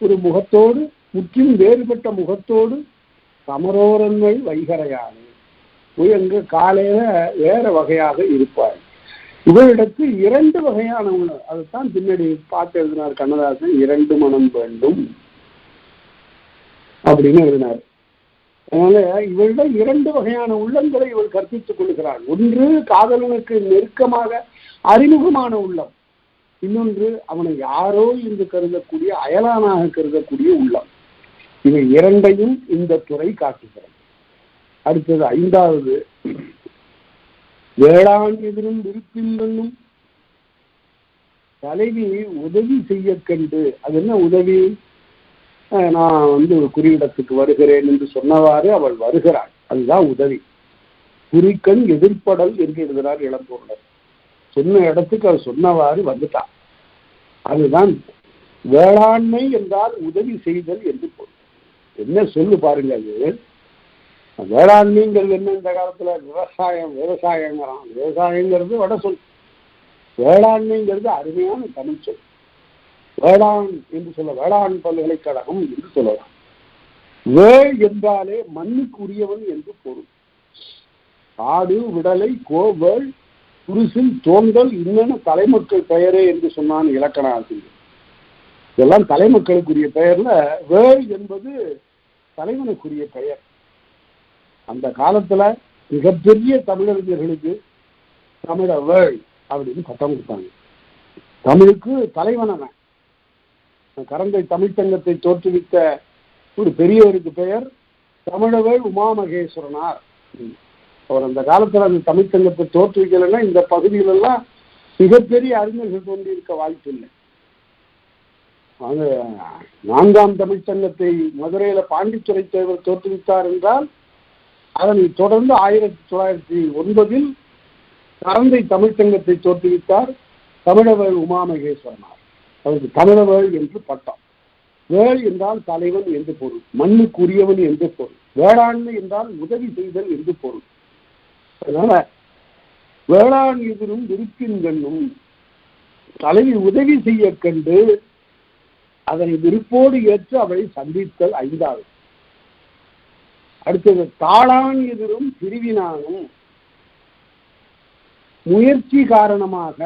ஒரு முகத்தோடு, முற்றிலும் வேறுபட்ட முகத்தோடு சமரோரன்மை வைகரையானே போய் அங்கு காலையில வேற வகையாக இருப்பாள். இவரிடத்து 2 வகையான உணவு, அதைத்தான் பின்னாடி பார்த்து எழுதினார் கண்ணதாசன். 2 மனம் வேண்டும் அப்படின்னு எழுதினார். அதனால இவரிடம் 2 வகையான உள்ளங்களை இவர் கற்பித்துக் கொள்கிறார். ஒன்று காதலனுக்கு நெருக்கமாக அறிமுகமான உள்ளம், இன்னொன்று அவனை யாரோ என்று கருதக்கூடிய அயலானாக கருதக்கூடிய உள்ளம். இவை 2ஐயும் இந்த துறை காட்டுகிறது. அடுத்தது 5வது, வேளாண் எதிரும் விருப்பில் தலைவி உதவி செய்ய கண்டு. அது என்ன உதவி? நான் வந்து குறியிடத்துக்கு வருகிறேன் என்று சொன்னவாறு அவள் வருகிறாள், அதுதான் உதவி. குறிக்கண் எதிர்ப்படல் என்று எழுதுகிறார் இளம்பூர்ணர். சொன்ன இடத்துக்கு அவர் சொன்னவாறு வந்துட்டான். அதுதான் வேளாண்மை என்றால் உதவி செய்தல் என்று பொருள். என்ன சொல்லு பாருங்க. அது வேளாண்மைங்கிறது என்ன? இந்த காலத்துல விவசாயங்கிறான். விவசாயங்கிறது வட சொல். வேளாண்மைங்கிறது அருமையான தமிழ் சொல். வேளாண் என்று சொல்ல, வேளாண் பல்கலைக்கழகம் என்று சொல்லலாம். வேள் என்றாலே மண்ணுக்கு உரியவன் என்று பொருள். ஆடு விடலை கோவேள் புருசில் தோன்றல் இன்னென்ன தலைமக்கள் பெயரே என்று சொன்னான் இலக்கண ஆசிரியர். இதெல்லாம் தலைமக்களுக்குரிய பெயர்ல வேள் என்பது தலைவனுக்குரிய பெயர். அந்த காலத்துல மிகப்பெரிய தமிழறிஞர்களுக்கு தமிழ வேள் அப்படின்னு பட்டம் கொடுத்தாங்க. தமிழுக்கு தலைவனவன். கரந்தை தமிழ்ச்சங்கத்தை தோற்றுவித்த ஒரு பெரியவருக்கு பெயர் தமிழவேள் உமாமகேஸ்வரனார். அவர் அந்த காலத்துல அந்த தமிழ்ச்சங்கத்தை தோற்றுவிக்கலைன்னா இந்த பகுதிகளெல்லாம் மிகப்பெரிய அறிஞர்கள் தோன்றியிருக்க வாய்ப்பு இல்லை. 4ஆம் தமிழ்ச்சங்கத்தை மதுரையில பாண்டித்துறை தேவர் தோற்றுவித்தார் என்றால் அதனை தொடர்ந்து 1909 கரந்தை தமிழ்ச்சங்கத்தை தோற்றுவித்தார் தமிழவேள் உமாமகேஸ்வரனார். அவருக்கு தமிழவேள் என்று பட்டம். வேள் என்றால் தலைவன் என்று பொருள், மண்ணுக்குரியவன் என்று பொருள். வேளாண்மை என்றால் உதவி செய்தல் என்று பொருள். அதனால வேளாண் எதிரும் விருப்பின் கண்ணும். தலைவி உதவி செய்ய கண்டு அதனை விருப்போடு ஏற்று அவளை சந்தித்தல் 5வது. அடுத்தது தாளான் எதிரும் பிரிவினானும். முயற்சி காரணமாக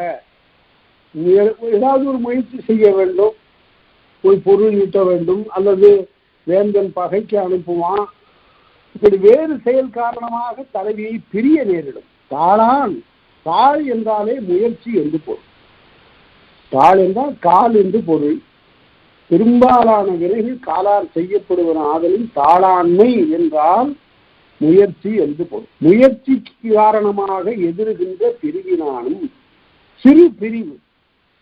ஏதாவது ஒரு முயற்சி செய்ய வேண்டும், ஒரு பொருள் ஈட்ட வேண்டும், அல்லது வேந்தன் பகைக்கு அனுப்புவான், இப்படி வேறு செயல் காரணமாக தலைவியை பிரிய நேரிடும். தாளான், தாள் என்றாலே முயற்சி என்று பொருள். தாள் என்றால் கால் என்று பொருள். பெரும்பாலான வினைகள் காலால் செய்யப்படுவன ஆதலின் தாளாண்மை என்றால் முயற்சி என்று பொருள். முயற்சிக்கு காரணமாக எதிர்கின்ற பிரிவினானும். சிறு பிரிவு,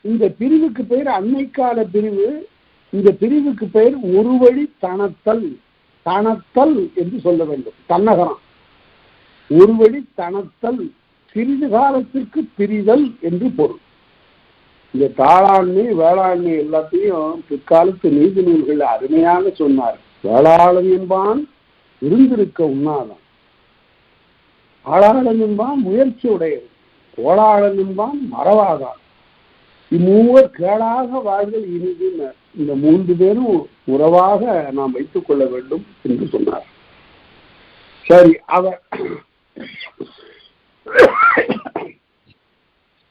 இந்த பிரிவுக்கு பெயர் அண்மைக்கால பிரிவு. இந்த பிரிவுக்கு பெயர் ஒரு வழி தனத்தல். தனத்தல் என்று சொல்ல வேண்டும். தன்னகரம் ஒரு வழி தனத்தல், சிறிது காலத்திற்கு பிரிதல் என்று பொருள். இந்த தாளாண்மை வேளாண்மை எல்லாத்தையும் பிற்காலத்து நீதி நூல்கள் அருமையாக சொன்னார். வேளாளன் என்பான் இருந்திருக்க உண்ணாதான், ஆளாளன் என்பான் முயற்சி உடையது, கோளாளன் என்பான் மறவாதான், இம்மூவர் கேளாக வாழ்தல் இனிது. இந்த 3 பேரும் உறவாக நாம் வைத்துக் கொள்ள வேண்டும் என்று சொன்னார். சரி,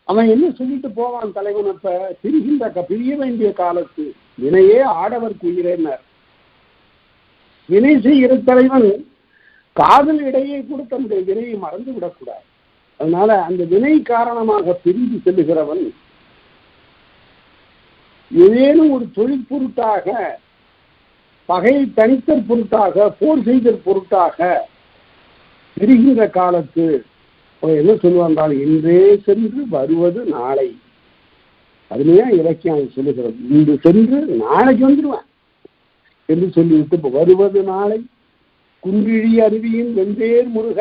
அவன் என்ன சொல்லிட்டு போவான் தலைவன்? அப்ப பிரிய வேண்டிய காலத்து வினையே ஆடவர்க்கு உயிரேனார். வினை செய்கிற தலைவன் காதல் இடையே கூட தன்னுடைய வினையை மறந்து விடக்கூடாது. அதனால அந்த வினை காரணமாக பிரிந்து செல்லுகிறவன் ஏதேனும் ஒரு தொழில் பொருட்டாக, பகையை தனித்தற் பொருட்டாக, போர் செய்தற் பொருட்டாக பிரிகின்ற காலத்து என்ன சொல்லுவான்? இன்றே சென்று வருவது நாளை. அருமையா இலக்கியம் சொல்லுகிறது. இன்று சென்று நாளைக்கு வந்துடுவேன் என்று சொல்லிவிட்டு வருவது நாளை. குன்றிழி அருவியின் வெந்தேர் முருக.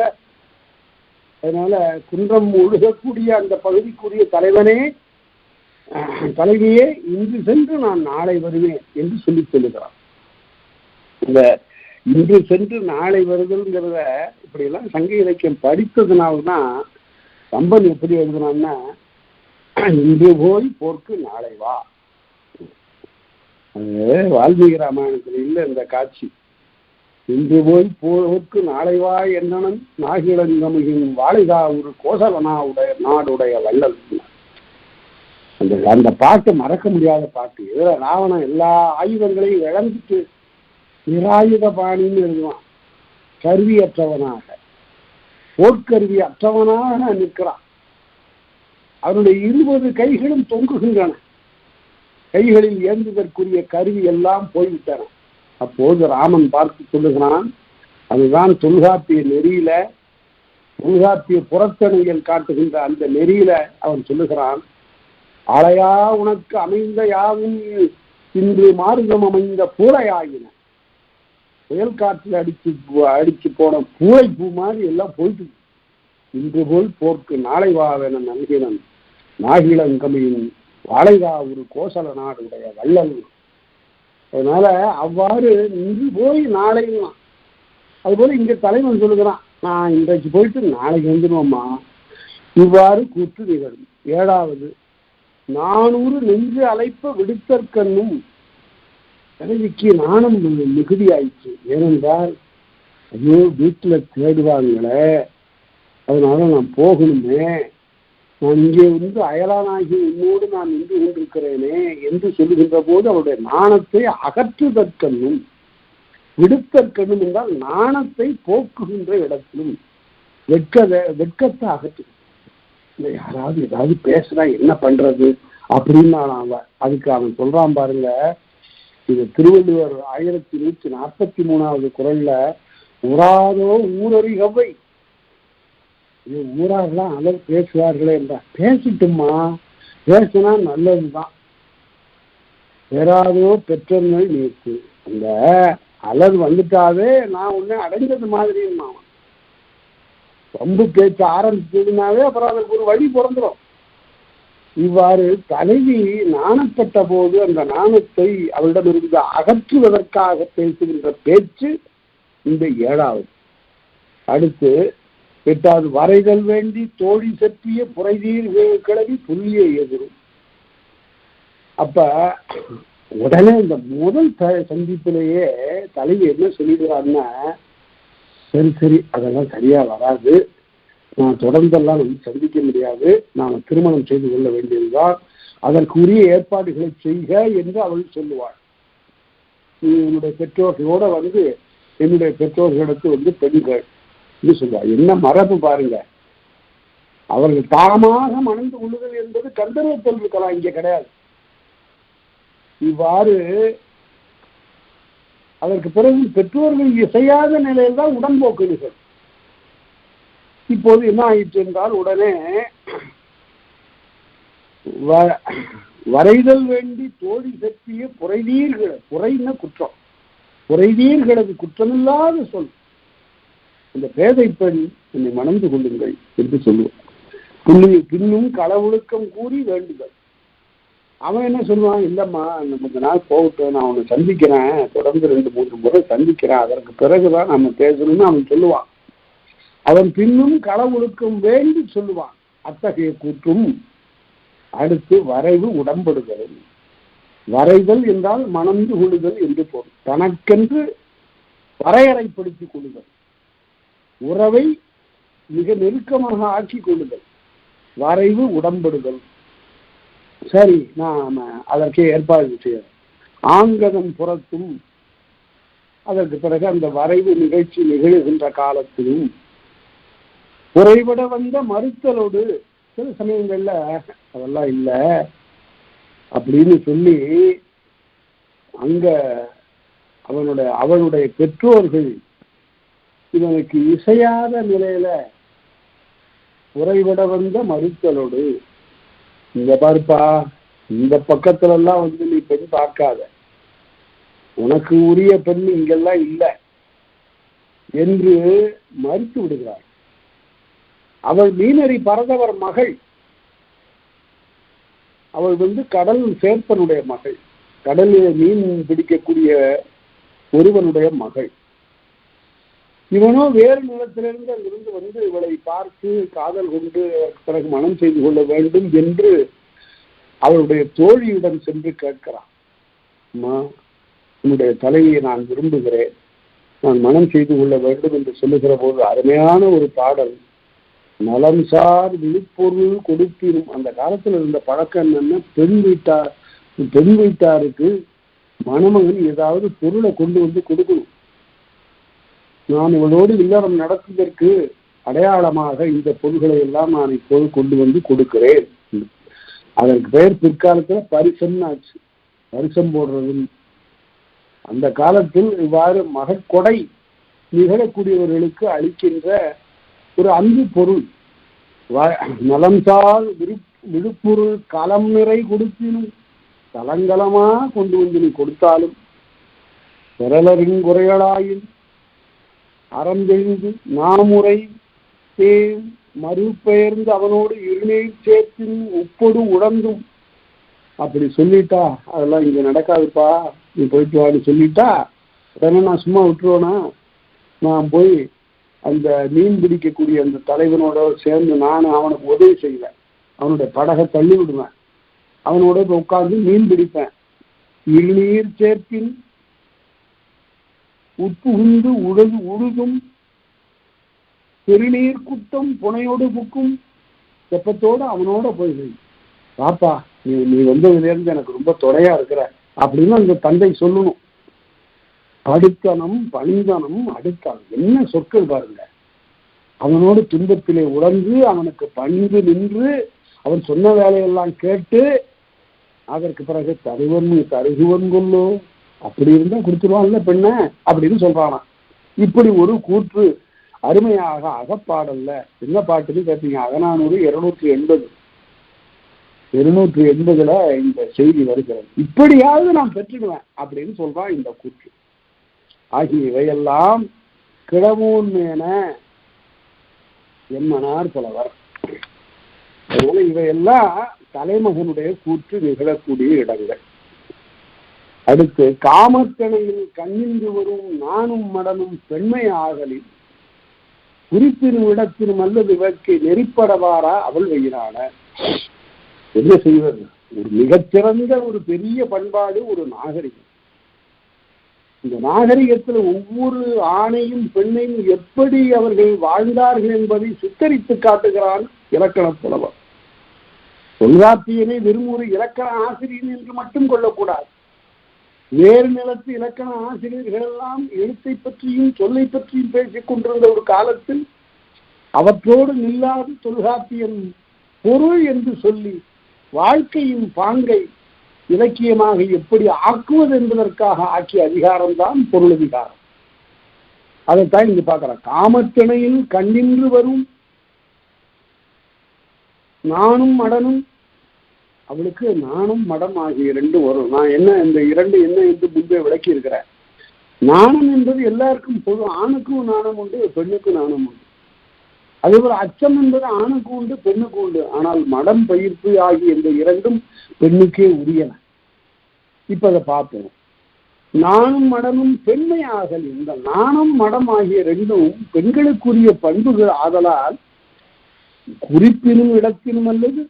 அதனால குன்றம் ஒழுகக்கூடிய அந்த பகுதிக்குரிய தலைவனே, தலைவியே, இன்று சென்று நான் நாளை வருவேன் என்று சொல்லி சொல்லுகிறான். இந்த இன்று சென்று நாளை வருதல்ங்கிறத இப்படி எல்லாம் சங்க இலக்கியம் படித்ததுனால்தான் கம்பன் எப்படி எழுதுனான்னா, இன்று போய் போர்க்கு நாளை வா. அது வால்மீகி ராமாயணத்தில் இல்லை இந்த காட்சி. இன்று போய் போர்க்கு நாளை வா என்னனும் நாகிலங்கமியின் வாழைதா ஒரு கோசலனாவுடைய நாடுடைய வள்ளல். அந்த பாட்டு மறக்க முடியாத பாட்டு. இதுல ராவணன் எல்லா ஆயுதங்களையும் இழந்துட்டு நிராயுத பாணின்னு எழுதுவான். கருவியற்றவனாக, போர்க்கருவி அற்றவனாக நிற்கிறான். அவனுடைய 20 கைகளும் தொங்குகின்றன. கைகளில் ஏந்துதற்குரிய கருவி எல்லாம் போய்விட்டன. அப்போது ராமன் பார்த்து சொல்லுகிறான், அதுதான் தொல்காப்பிய நெறியில, தொல்காப்பிய புறத்தணியில் காட்டுகின்ற அந்த நெறியில அவன் சொல்லுகிறான், ஆளையா உனக்கு அமைந்த யாவும் இன்று மார்க்கம் அமைந்த பூளையாயின. புயல் காற்றில் அடிச்சு போன பூளை பூ மாதிரி எல்லாம் போயிட்டு, இன்று போல் போர்க்கு நாளை வாவென நல்கினன் நாகிலங்கமியின் வாழைதா ஒரு கோசல நாடுடைய வள்ளல். அதனால அவ்வாறு இன்று போய் நாளையும், அதுபோல இங்க தலைவன் சொல்லுகிறான், நான் இன்றைக்கு போயிட்டு நாளைக்கு வந்துடுவோம்மா. இவ்வாறு கூற்று நிகழும். 7வது 400 நெஞ்சு அழைப்ப விடுத்தற்கண்ணும். தலைவிக்கு நாணம் மிகுதி ஆயிடுச்சு. ஏனென்றால் ஐயோ வீட்டுல தேடுவாங்களே, அதனால நான் போகணுமே, நான் இங்கே வந்து அயலானாகி உன்னோடு நான் நின்று கொண்டிருக்கிறேனே என்று சொல்லுகின்ற போது அவருடைய நாணத்தை அகற்றுதற்கண்ணும். விடுத்தற்கண்ணும் என்றால் நாணத்தை போக்குகின்ற இடத்திலும் வெட்கத்தை அகற்று. யாராவது ஏதாவது பேசுறா என்ன பண்றது அப்படின்னு அவன் அதுக்கு அவன் சொல்றான் பாருங்க. இது திருவள்ளுவர் 1143வது குறள்ல, உறாதோ ஊரறிகவை, இது ஊராரெல்லாம் அலர் பேசுவார்களே என்றா. பேசிட்டுமா, பேசினா நல்லதுதான். பெறாதோ பெற்றோர்கள் நீக்கு. அந்த அலர் வந்துட்டாவே நான் உன்னை அடைஞ்சது மாதிரி ரொம்ப பேச்சு ஆரம்பிச்சதுனாவே அப்புறம் அதற்கு ஒரு வழி பிறந்துடும். இவ்வாறு தலைவி நாணப்பட்ட போது அந்த நாணத்தை அவளிடமிருந்து அகற்றுவதற்காக பேசுகின்ற பேச்சு இந்த 7வது. அடுத்து எட்டாவது வரைதல் வேண்டி தோழி செப்பிய புரைதீர் கிளவி புள்ளியை எதிரும். அப்ப உடனே இந்த முதல் சந்திப்பிலேயே தலைவி என்ன சொல்லிடுறான்னா, சரி சரி அதெல்லாம் சரியா வராது, நான் தொடர்ந்தெல்லாம் சந்திக்க முடியாது, நான் திருமணம் செய்து கொள்ள வேண்டியதுதான், அதற்குரிய ஏற்பாடுகளை செய்க என்று அவள் சொல்லுவாள். நீ என்னுடைய பெற்றோர்களோட வந்து என்னுடைய பெற்றோர்களுக்கு பெண்கள் என்று சொல்லுவாள். என்ன மரபு பாருங்க, அவர்கள் தாமாக மணந்து கொள்ளுதல் என்பது கந்தர்வத்தில் இருக்கலாம், இங்கே கிடையாது. இவ்வாறு அதற்கு பிறகு பெற்றோர்கள் இசையாத நிலையில் தான் உடன்போக்குகள். இப்போது என்ன ஆயிற்று என்றால், உடனே வரைதல் வேண்டி தோழி சக்திய புரைதீர்கள், புரைன குற்றம், புரைதீர்களது குற்றமில்லாத சொல், இந்த பேதை பெண் என்னை மணந்து கொள்ளுங்கள் என்று சொல்லுவார். பின்னும் களவொழுக்கம் கூறி வேண்டுதல். அவன் என்ன சொல்லுவான், இல்லம்மா கொஞ்ச நாள் போகட்டும், நான் அவனை சந்திக்கிறேன், தொடர்ந்து 2-3 முறை சந்திக்கிறேன், அதற்கு பிறகுதான் நம்ம பேசணும்னு அவன் சொல்லுவான். அவன் பின்னும் களவொழுக்கம் வேண்டி சொல்லுவான். அத்தகைய கூற்றும். அடுத்து வரைவு உடம்படுதல். வரைதல் என்றால் மணந்து கொள்ளுதல் என்று பொருள். தனக்கென்று வரையறைப்படுத்திக் கொள்ளுதல், உறவை மிக நெருக்கமாக ஆக்கிக் கொள்ளுதல், வரைவு உடம்படுதல். சரி, நான் அதற்கே ஏற்பாடு செய்ய. ஆங்கதம் புறத்தும், அதற்கு பிறகு அந்த வரைவு நிகழ்ச்சி நிகழ்கின்ற காலத்திலும் குறைவிட வந்த மறுத்தலோடு, சில சமயங்கள்ல அதெல்லாம் இல்லை அப்படின்னு சொல்லி அங்க அவளுடைய பெற்றோர்கள் இவனுக்கு இசையாத நிலையில குறைவிட வந்த மறுத்தலோடு, இந்த பாருப்பா, இந்த பக்கத்துல எல்லாம் நீ பெண் பார்க்காத, உனக்கு உரிய பெண் இங்கெல்லாம் இல்லை என்று மறுத்து விடுகிறார். அவள் மீனறி பரதவர் மகள், அவள் கடல் சேர்ப்பனுடைய மகள், கடலில் மீன் பிடிக்கக்கூடிய ஒருவனுடைய மகள். இவனோ வேறு நிலத்திலிருந்து அங்கிருந்து இவளை பார்த்து காதல் கொண்டு பிறகு மனம் செய்து கொள்ள வேண்டும் என்று அவளுடைய தோழியிடம் சென்று கேட்கிறான். அம்மா, உன்னுடைய தலைவியை நான் விரும்புகிறேன், நான் மனம் செய்து கொள்ள வேண்டும் என்று சொல்லுகிற போது அருமையான ஒரு பாடல், நலம் சார் விழுப்பொருள் கொடுப்பினும். அந்த காலத்துல இருந்த பழக்கம் என்னன்னா, பெண் வீட்டாருக்கு மணமகன் ஏதாவது பொருளை கொண்டு கொடுக்கணும். நான் இவளோடு இல்லறம் நடத்துவதற்கு அடையாளமாக இந்த பொருள்களை எல்லாம் நான் இப்போது கொண்டு கொடுக்கிறேன். அதற்கு பெயர் பிற்காலத்துல பரிசம் ஆச்சு. பரிசம் போடுறது. அந்த காலத்தில் இவ்வாறு மகற்கொடை நிகழக்கூடியவர்களுக்கு அளிக்கின்ற ஒரு அன்பு பொருள். நலம்சால் விழுப்பொருள் களம் நிறை கொடுப்பினும், கலங்கலமா கொண்டு நீ கொடுத்தாலும், பெறலரின் குறைகளாயின் அறம் தெரிந்து நாமுறை தேன் மறுபெயர்ந்து அவனோடு இருநீர் சேர்த்தின் உப்பொடு உடந்தும். அப்படி சொல்லிட்டா அதெல்லாம் இங்க நடக்காதுப்பா, நீ போயிட்டு வான்னு சொல்லிட்டா உடனே நான் சும்மா விட்டுருவேனா? நான் போய் அந்த மீன் பிடிக்கக்கூடிய அந்த தலைவனோட சேர்ந்து நான் அவனுக்கு உதவி செய்வேன், அவனுடைய படகை தள்ளி விடுவேன், அவனோட உட்கார்ந்து மீன் பிடிப்பேன். இருநீர் சேர்ப்பின் உட்புகுந்து உழுதும் பெருநீர் குட்டம் புனையோடு புக்கும் செப்பத்தோடு அவனோட போய் பாப்பா, நீ வந்ததுலேருந்து எனக்கு ரொம்ப துணையா இருக்கிற அப்படின்னு அந்த தந்தை சொல்லணும். அடுத்தனம் பணிந்தனம் அடுத்தனம், என்ன சொற்கள் பாருங்க. அவனோடு துன்பத்திலே உணர்ந்து அவனுக்கு பணிந்து நின்று அவன் சொன்ன வேலையெல்லாம் கேட்டு அதற்கு பிறகு தருகுவன் கொள்ளோ, அப்படி இருந்தா கொடுத்துருவான்ல பெண்ண அப்படின்னு சொல்றானா. இப்படி ஒரு கூற்று அருமையாக அகப்பாடல்ல. என்ன பாட்டுன்னு கேட்டீங்க, அகநானூறு 280 இந்த செய்தி வருகிறது. இப்படியாவது நான் பெற்றுடுவேன் அப்படின்னு சொல்றான் இந்த கூற்று. ஆகிய இவையெல்லாம் கிழமூன்மேன எம்மனார் புலவர். அதனால இவையெல்லாம் தலைமகனுடைய கூற்று நிகழக்கூடிய இடங்கள். அடுத்து காமத்தனையில் கண்ணின்று வரும் நானும் மடனும் பெண்மை ஆகலில் குறிப்பினும் இடத்தினும் அல்லது வேட்கை நெறிப்படவாரா அவள் வையினான. என்ன செய்வது? ஒரு மிகச்சிறந்த ஒரு பெரிய பண்பாடு ஒரு நாகரிகம். இந்த நாகரிகத்தில் ஒவ்வொரு ஆணையும் பெண்ணையும் எப்படி அவர்கள் வாழ்ந்தார்கள் என்பதை சித்தரித்து காட்டுகிறான் இலக்கண புலவர். தொல்காப்பியனை வெறும் ஒரு இலக்கண ஆசிரியர் என்று மட்டும் கொள்ளக்கூடாது. வேறு நிலத்து இலக்கண ஆசிரியர்கள் எல்லாம் எழுத்தை பற்றியும் சொல்லை பற்றியும் பேசிக் கொண்டிருந்த ஒரு காலத்தில் அவற்றோடு நில்லாது தொல்காப்பியன் பொருள் என்று சொல்லி வாழ்க்கையின் பாங்கை இலக்கியமாக எப்படி ஆக்குவது என்பதற்காக ஆக்கிய அதிகாரம்தான் பொருளதிகாரம். அதைத்தான் இங்கு பார்க்கிறேன். காமத்திணையில் கண்ணின்று வரும் நானும் மடனும், அவளுக்கு நானும் மடம் ஆகிய இரண்டு வரும். நான் என்ன இந்த இரண்டு என்ன என்று முன்பே விளக்கி இருக்கிறேன். நாணம் என்பது எல்லாருக்கும் பொது. ஆணுக்கும் நாணம் உண்டு, பெண்ணுக்கும் நாணம் உண்டு. அதேபோல் அச்சம் என்பது ஆணுக்கு உண்டு, பெண்ணுக்கு உண்டு. ஆனால் மடம் பயிர்ப்பு ஆகிய இந்த இரண்டும் பெண்ணுக்கே உரியன. இப்ப அதை பார்ப்போம். நானும் மடமும் பெண்மை ஆகல். இந்த நாணம் மடம் ஆகிய ரெண்டும் பெண்களுக்குரிய பண்புகள் ஆதலால் குறிப்பினும் இடத்தினும் அல்லது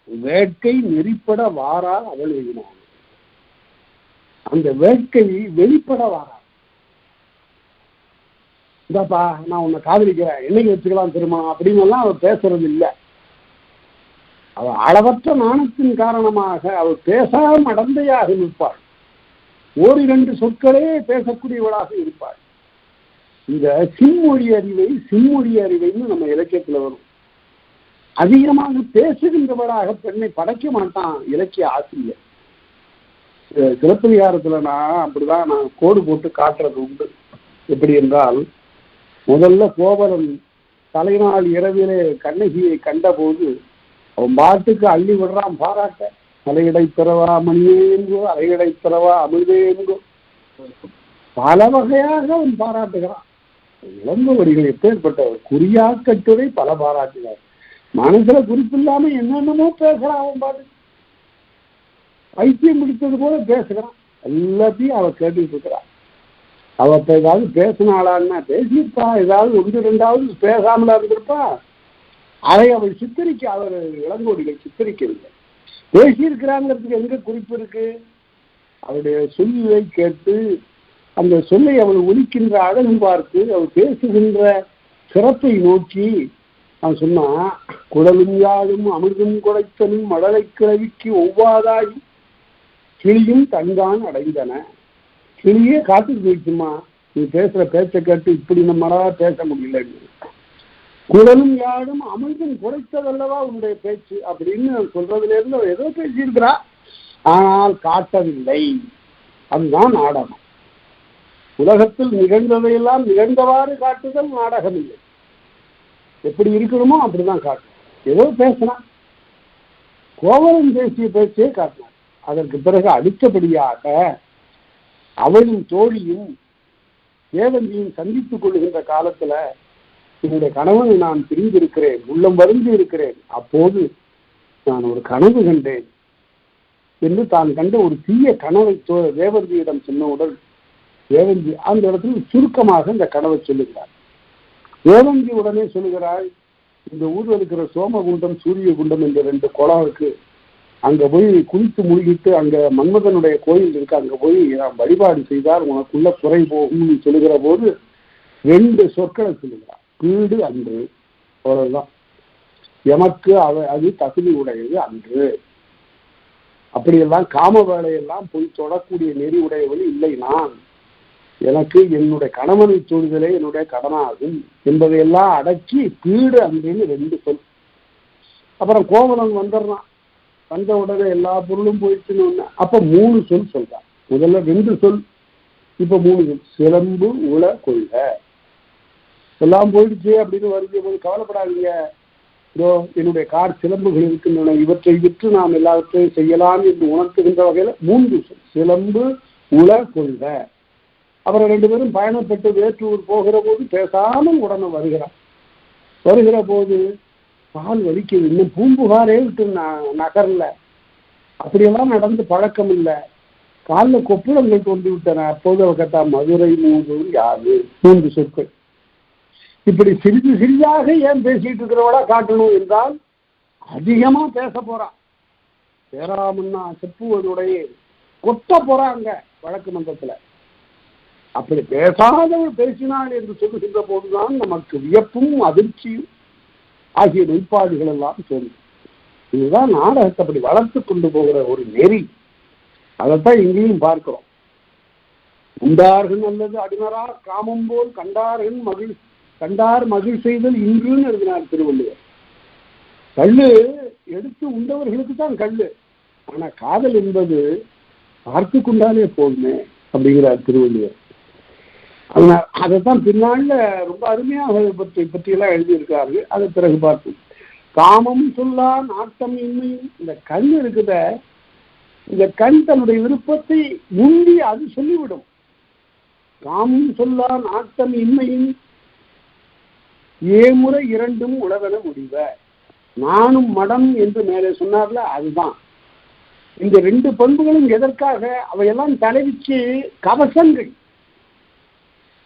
வேட்கை நெறிப்பட வாரா அவள் எழுதினான். அந்த வேட்கை வெளிப்பட வாரா. இந்தாப்பா நான் உன்னை காதலிக்கிறேன், என்னைக்கு வச்சுக்கலாம் திருமணம் அப்படின்னு எல்லாம் அவள் பேசுறது இல்லை. அவள் அளவற்ற நாணத்தின் காரணமாக அவள் பேசாம அடந்தையாக நிற்பாள். ஓரிரண்டு சொற்களே பேசக்கூடியவளாக இருப்பாள். இந்த சிம்மொழி அறிவைன்னு நம்ம இலக்கியத்துல வரும். அதிகமாக பேசுகின்றவளாக பெண்ணை படைக்க மாட்டான் இலக்கிய ஆசிரியர். சிலப்பதிகாரத்துல அப்படிதான் நான் கோடு போட்டு காட்டுறது உண்டு. எப்படி என்றால், முதல்ல கோவலன் தலைநாள் இரவிலே கண்ணகியை கண்டபோது அவன் பாட்டுக்கு அள்ளி விடுறான் பாராட்ட. அலையடை பிறவா மணியே என்கோ, அலையடை பிறவா அமிழ்தே என்கோ, பல வகையாக அவன் பாராட்டுகிறான். இளங்கோவடிகள் எப்பேற்பட்டவர், குறியாக்கட்டுரை பல பாராட்டுகிறார். மனசுல குறிப்பில்லாம என்னென்னமோ பேசுறான். அவன் பாட்டு பைத்தியம் பிடித்தது போல பேசுகிறான். எல்லாத்தையும் அவ கேட்டுட்டு இருக்கிறான். அவ இப்ப ஏதாவது பேசினாளான்னா பேசியிருப்பா, ஏதாவது ஒன்று ரெண்டாவது பேசாமலா இருந்திருப்பா. அதை அவள் சித்தரிக்க, அவர் இளங்கோடிகள் சித்தரிக்கவில்லை. பேசியிருக்கிறாங்கிறதுக்கு எங்க குறிப்பு இருக்கு? அவருடைய சொல்லை கேட்டு அந்த சொல்லை அவள் ஒலிக்கின்ற அழகு பார்த்து அவள் பேசுகின்ற சிறப்பை நோக்கி அவன் சொன்னா, குடலும் யாழும் அமிர்தம் குடைத்தனும் மடலை கிழவிக்கு ஒவ்வாதாகி கிளியும் தங்கான் அடைந்தன. கிளியே காத்துக்கு போயிடுச்சுமா, நீ பேசுற பேச்சை கேட்டு இப்படி நம்மளால பேச முடியல. குடலும் யாழும் அமிர்தம் குறைத்ததல்லவா உன்னுடைய பேச்சு அப்படின்னு சொல்றதுல இருந்து அவள் ஏதோ பேசியிருக்கிறா, ஆனால் காட்டவில்லை. அதுதான் நாடகம். உலகத்தில் நிகழ்ந்ததையெல்லாம் நிகழ்ந்தவாறு காட்டுதல் நாடகம் இல்லை. எப்படி இருக்கணுமோ அப்படிதான் காட்டும். ஏதோ பேசினான், கோவலன் பேசிய பேச்சே காட்டினார். அதற்கு பிறகு அடுத்தபடியாக அவளும் தோழியும் தேவந்தியும் சந்தித்துக் கொள்ளுகின்ற காலத்துல, என்னுடைய கணவனை நான் பிரிந்திருக்கிறேன், உள்ளம் வருந்தி இருக்கிறேன், அப்போது நான் ஒரு கனவு கண்டேன் என்று தான் கண்ட ஒரு தீய கனவை தேவந்தியிடம் சொன்னவுடன் தேவந்தி அந்த இடத்துல சுருக்கமாக இந்த கனவை சொல்லுகிறார். தேவந்தி உடனே சொல்லுகிறாள், இந்த ஊரில் இருக்கிற சோமகுண்டம் சூரிய குண்டம் என்ற ரெண்டு குளம் இருக்கு, அங்க போய் குளித்து மூழ்கிட்டு அங்க மன்மதனுடைய கோயில் இருக்கு, அங்க போய் நாம் வழிபாடு செய்தால் உனக்குள்ள குறை போகும் சொல்லுகிற போது ரெண்டு சொற்களை சொல்லுகிறார். வீடு அன்று, அவ்வளவுதான். எமக்கு அது தகுதி உடையது அன்று. அப்படியெல்லாம் காம வேலையெல்லாம் போய் தொடக்கூடிய நெறி உடையவள் இல்லை நான். எனக்கு என்னுடைய கணவனை தொழுதலே என்னுடைய கடனாகும் என்பதையெல்லாம் அடக்கி வீடு அன்றுன்னு ரெண்டு சொல். அப்புறம் கோவலன் வந்துடுறான். வந்த உடனே எல்லா பொருளும் போயிடுச்சுன்னு அப்ப மூணு சொல் சொல்றான். முதல்ல ரெண்டு சொல், இப்ப மூணு சொல். சிலம்பு உள கொள்க. எல்லாம் போயிடுச்சு அப்படின்னு வருகிற போது கவலைப்படாதீங்க, இதோ என்னுடைய கார் சிலம்புகள் இருக்கின்றன, இவற்றை விற்று நாம் எல்லாவற்றையும் செய்யலாம் என்று உணர்த்துகின்ற வகையில மூன்று சொல். சிலம்பு உள கொள்க. அப்புறம் ரெண்டு பேரும் பயணப்பட்டு வேற்றூர் போகிற போது பேசாமல் உடனே வருகிற போது கால் வலிக்குது, இன்னும் பூம்புகாரே விட்டு நகரல, அப்படியெல்லாம் நடந்து பழக்கம் இல்லை, காலில் கொப்புளங்கள் கொண்டு விட்டன. அப்போது அவ கேட்டா மதுரை மூதூர் யாது. மூன்று சொற்கள். இப்படி சிறிது சிறிதாக ஏன் பேசிட்டு இருக்கிறவளா காட்டணும் என்றால் அதிகமா பேச போறான். பேராமன்னா செப்புவதுடைய கொட்ட போறாங்க வழக்கு மன்றத்துல. அப்படி பேசாதவள் பேசினாள் என்று சொல்லுகின்ற போதுதான் நமக்கு வியப்பும் அதிர்ச்சியும் ஆகிய வெளிப்பாடுகள் எல்லாம் தோன்றும். இதுதான் நாடகத்தை அப்படி வளர்த்து கொண்டு போகிற ஒரு நெறி. அதைத்தான் இங்கேயும் பார்க்கிறோம். உண்டார்கள் அல்லது அடிமரா காமம் போல் கண்டார் மகிழ் செய்தல் இன்றுன்னு எழுதினார் திருவள்ளுவர். கல்லு எடுத்து உண்டவர்களுக்கு தான் கல்லு, ஆனா காதல் என்பது பார்த்து கொண்டாலே போதுமே அப்படிங்கிறார் திருவள்ளுவர். அதனால அதைத்தான் பின்னால ரொம்ப அருமையாக பற்றியெல்லாம் எழுதியிருக்காரு. அதை பிறகு பார்ப்போம். காமம் சொல்லா நாட்டம் இன்மையும், இந்த கண் இருக்குத, இந்த கண் தன்னுடைய விருப்பத்தை முந்தி அது சொல்லிவிடும். காமம் சொல்லா நாட்டம் இன்மையும் ஏமுறை இரண்டும் உளவென முடிவ. நானும் மடம் என்று மேலே சொன்னார்ல, அதுதான். இந்த ரெண்டு பண்புகளும் எதற்காக? அவையெல்லாம் தலைவிக்கு கவசங்கள்.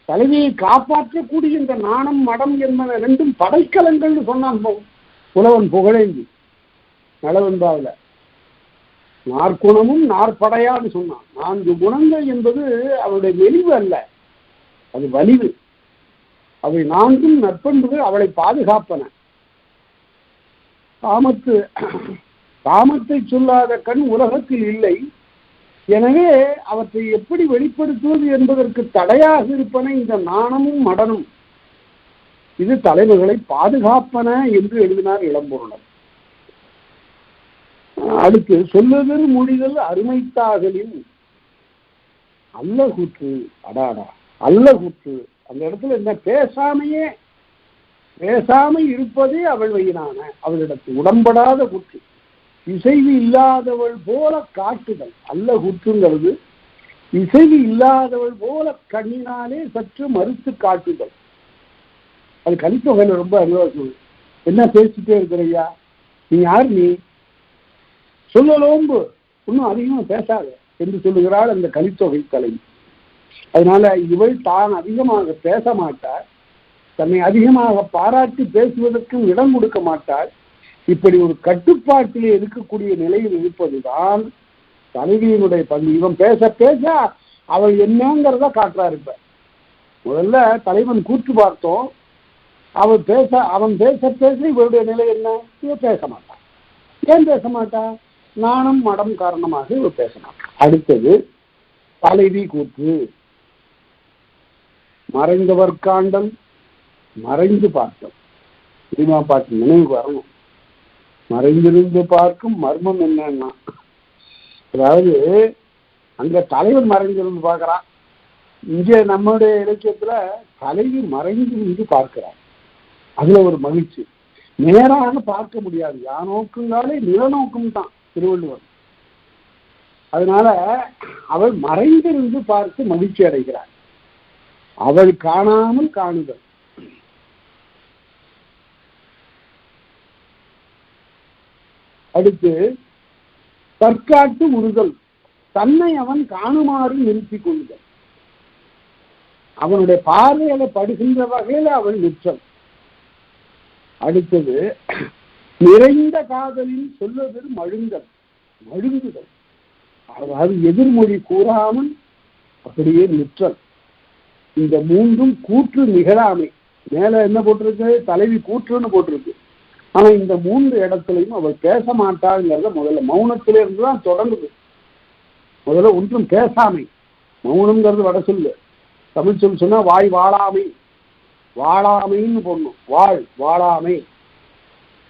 தலைவியை காப்பாற்றக்கூடிய இந்த நாணம் மடம் என்பன ரெண்டும் படைக்கலங்கள் சொன்னான் புலவன் புகழேந்தி நலவென்பாவில. நாற்குணமும் நாற்படையான்னு சொன்னான். 4 குணங்கள் என்பது அவளுடைய வெளிவு அல்ல, அது வலிவு. அவை 4 நற்பண்புகள் அவளை பாதுகாப்பன. காமத்தை சொல்லாத கண் உலகத்தில் இல்லை. எனவே அவற்றை எப்படி வெளிப்படுத்துவது என்பதற்கு தடையாக இருப்பன இந்த நாணமும் மடனும். இது தலைவர்களை பாதுகாப்பன என்று எழுதினார் இளம்பொருளர். அடுத்து சொல்லுதல் மொழிதல் அருமைத்தாகலின் அல்ல கூற்று. அடாடா, அல்ல கூற்று. அந்த இடத்துல என்ன? பேசாமை இருப்பதே அவள் வயிறான அவளிடத்து உடம்படாத கூற்று. இசைவு இல்லாதவள் போல காட்டுதல் அல்ல கூற்றுங்கிறது. இசைவு இல்லாதவள் போல கண்ணினாலே சற்று மறுத்து காட்டுதல். அது கலித்தொகையில ரொம்ப அறிவா சொல்லு. என்ன பேசிட்டே இருக்கிறையா, நீ யார், நீ சொல்லலோம்பு, இன்னும் அதிகமா பேசாத என்று சொல்லுகிறாள் அந்த கலித்தொகை கலை. அதனால இவள் தான் அதிகமாக பேச மாட்டாள், தன்னை அதிகமாக பாராட்டி பேசுவதற்கும் இடம் கொடுக்க மாட்டாள். இப்படி ஒரு கட்டுப்பாட்டிலே இருக்கக்கூடிய நிலையில் இருப்பதுதான் தலைவியினுடைய பங்கு. இவன் பேச பேச அவள் என்னங்கிறத காட்டுறாரு. இப்ப முதல்ல தலைவன் கூற்று பார்த்தோம். அவன் பேச பேச இவருடைய நிலை என்ன? இவ பேச மாட்டான். ஏன் பேச மாட்டா? நாணம் மடம் காரணமாக இவ பேச மாட்டான். அடுத்தது தலைவி கூற்று. மறைந்தவர் காண்டல் மறைந்து பார்த்தல். சினிமா பாட்டு நினைவுக்கு வரணும். மறைந்திருந்து பார்க்கும் மர்மம் என்னன்னா, அதாவது அங்க தலைவன் மறைந்திருந்து பார்க்கிறான், இங்கே நம்முடைய இலக்கியத்துல தலைவி மறைந்திருந்து பார்க்கிறான். அதுல ஒரு மகிழ்ச்சி. நேராக பார்க்க முடியாது, யானோக்குங்காலே நிலநோக்கும் தான் திருவள்ளுவர். அதனால அவள் மறைந்திருந்து பார்த்து மகிழ்ச்சி அடைகிறாள். அவள் காணாமல் காணுதல். அடுத்து தற்காட்டு உறுதல். தன்னை அவன் காணுமாறு நிறுத்திக் கொள்ளுதல். அவனுடைய பார்வையில படுகின்ற வகையில அவள் நிற்றல். அடுத்தது நிறைந்த காதலின் சொல்லுதல் மழுங்குதல். அதாவது எதிர்மொழி கூறாமல் அப்படியே நிற்றல். இந்த மூன்றும் கூற்று நிகழாமை. மேல என்ன போட்டிருக்கு? தலைவி கூற்றுன்னு போட்டிருக்கு. ஆனா இந்த 3 இடத்துலையும் அவள் பேச மாட்டாள்ங்கிறத முதல்ல மௌனத்திலே இருந்துதான் தொடங்குது. முதல்ல ஒன்றும் பேசாமை. மௌனம்ங்கிறது வட சொல்லு. தமிழ் சொல் சொன்னா வாய் வாழாமை, வாழாமைன்னு போடணும். வாழாமை,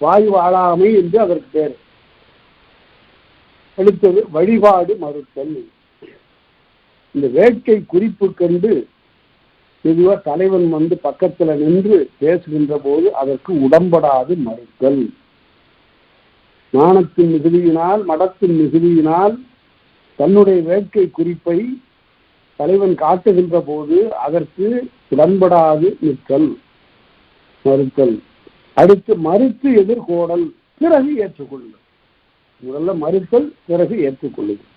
வாய் வாழாமை என்று அதற்கு பேர். அடுத்தது வழிபாடு மறுத்தல். இந்த வேட்கை குறிப்பு கண்டு இதுவா தலைவன் வந்து பக்கத்துல நின்று பேசுகின்ற போது அதற்கு உடம்படாது மறுத்தல். நாணத்தின் மிகுதியினால் மடத்தின் மிகுதியினால் தன்னுடைய வேட்கை குறிப்பை தலைவன் காட்டுகின்ற போது அதற்கு உடன்படாது நிற்கல், மறுத்தல். அடுத்து மறுத்து எதிர்கோடல், பிறகு ஏற்றுக்கொள்ளுதல். முதல்ல மறுத்தல், பிறகு ஏற்றுக்கொள்ளுதல்.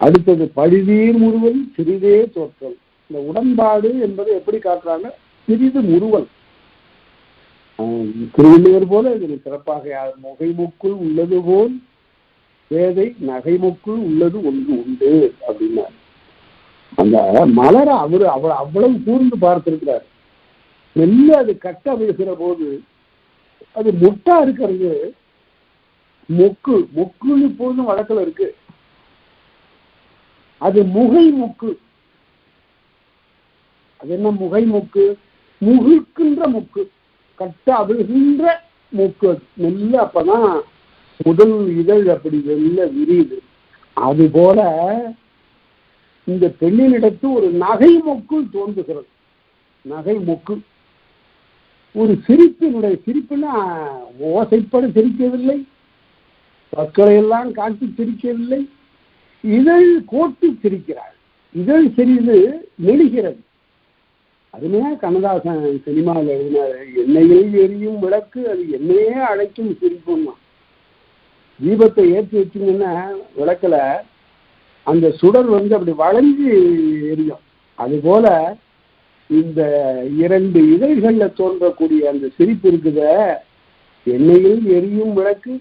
அடுத்தது பழிதீர் முறுவல் சிறிதே தோற்றல். இந்த உடன்பாடு என்பதை எப்படி காட்டுறாங்க? சிறிது முறுவல். திருவள்ளுவர் போல இது சிறப்பாக முகைமுக்குள் உள்ளது போல் வேதை நகைமுக்குள் உள்ளது ஒன்று உண்டு அப்படின்னாரு. அந்த மலரை அவ்வளவு கூர்ந்து பார்த்திருக்கிறார். மெல்ல அது கட்ட விழுகிற போது அது மொட்டா இருக்கிறது மொக்குன்னு போதும் வழக்கில் இருக்கு. அது முகை முக்கு. அது என்ன முகை முக்கு? முகிழ்கின்ற முக்கு, கட்ட அவிழ்கின்ற முக்கு. மெல்ல அப்பதான் முதல் இதழ் அப்படி வெல்ல விரியுது. அது போல இந்த பெண்ணினிடத்து ஒரு நகை மொக்குள் தோன்றுகிறது. நகை மொக்கு ஒரு சிரிப்பினுடைய சிரிப்புனா ஓசைப்பட சிரிக்கவில்லை, பற்களை எல்லாம் காட்டி சிரிக்கவில்லை, இதழ் கோட்டி சிரிக்கிறாள். இதழ் சிறிது நெடுகிறது. அதுமே கண்ணதாசன் சினிமாவில் எழுதினாரு, எண்ணெயில் எரியும் விளக்கு அது என்னையே அழைக்கும் சிரிப்புன்னா. தீபத்தை ஏற்றி வச்சிங்கன்னா விளக்குல அந்த சுடர் அப்படி வளைஞ்சு எரியும். அதுபோல இந்த இரண்டு இதழ்கள்ல தோன்றக்கூடிய அந்த சிரிப்பு இருக்குத, எண்ணெயில் எரியும் விளக்கு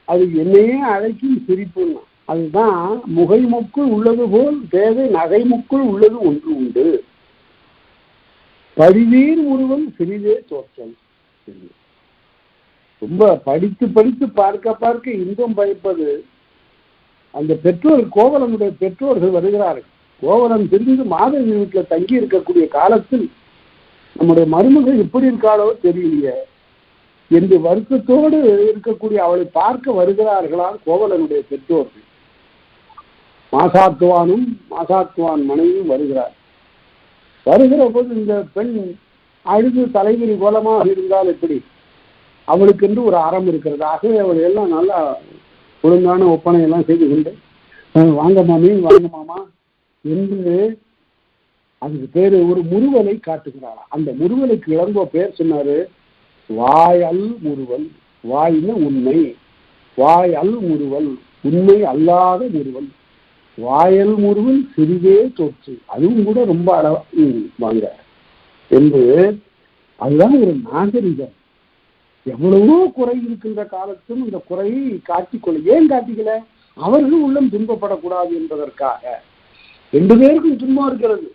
அது என்னையே அழைக்கும் சிரிப்புன்னா. அதுதான் முகைமுக்குள் உள்ளது போல் தேவை நகைமுக்குள் உள்ளது ஒன்று உண்டு. பரிதீர் முருவன் சிறிதே தோற்றம். ரொம்ப படித்து படித்து பார்க்க பார்க்க இன்பம் பயப்பது. அந்த பெற்றோர் கோவலனுடைய பெற்றோர்கள் வருகிறார்கள். கோவலன் பிரிந்து மாதவி வீட்டில் தங்கி இருக்கக்கூடிய காலத்தில் நம்முடைய மருமகள் எப்படி இருக்காளோ தெரியலையே என்று வருத்தத்தோடு இருக்கக்கூடிய அவளை பார்க்க வருகிறார்களாம் கோவலனுடைய பெற்றோர்கள். மாசாத்துவானும் மாசாத்துவான் மனைவியும் வருகிறார். வருகிற போது இந்த பெண் அழுது தலைவிரி கோலமாக இருந்தால் எப்படி? அவளுக்கு என்று ஒரு அறம் இருக்கிறது. ஆகவே அவள் எல்லாம் நல்லா ஒழுங்கான ஒப்பனை எல்லாம் செய்து கொண்டு வாங்க மாமி வாங்க மாமா என்று அதுக்கு பேரு ஒரு முறுவலை காட்டுகிறாள். அந்த முறுவலுக்கு இளங்கோ பேர் சொன்னாரு வாயல் முறுவல். வாயின உண்மை, வாயல் முறுவல் உண்மை அல்லாத முறுவல். வாயல் முறுவல் சிறிதே தோற்று, அதுவும் கூட ரொம்ப அளவா வாங்க என்று. அதுதான் ஒரு நாகரிகம். எவ்வளவோ குறை இருக்கின்ற காலத்தும் இந்த குறையை காட்டிக்கொள்ள. ஏன் காட்டிக்கல? அவர்கள் உள்ளம் துன்பப்படக்கூடாது என்பதற்காக. 2 பேருக்கும் துன்பம் இருக்கிறது.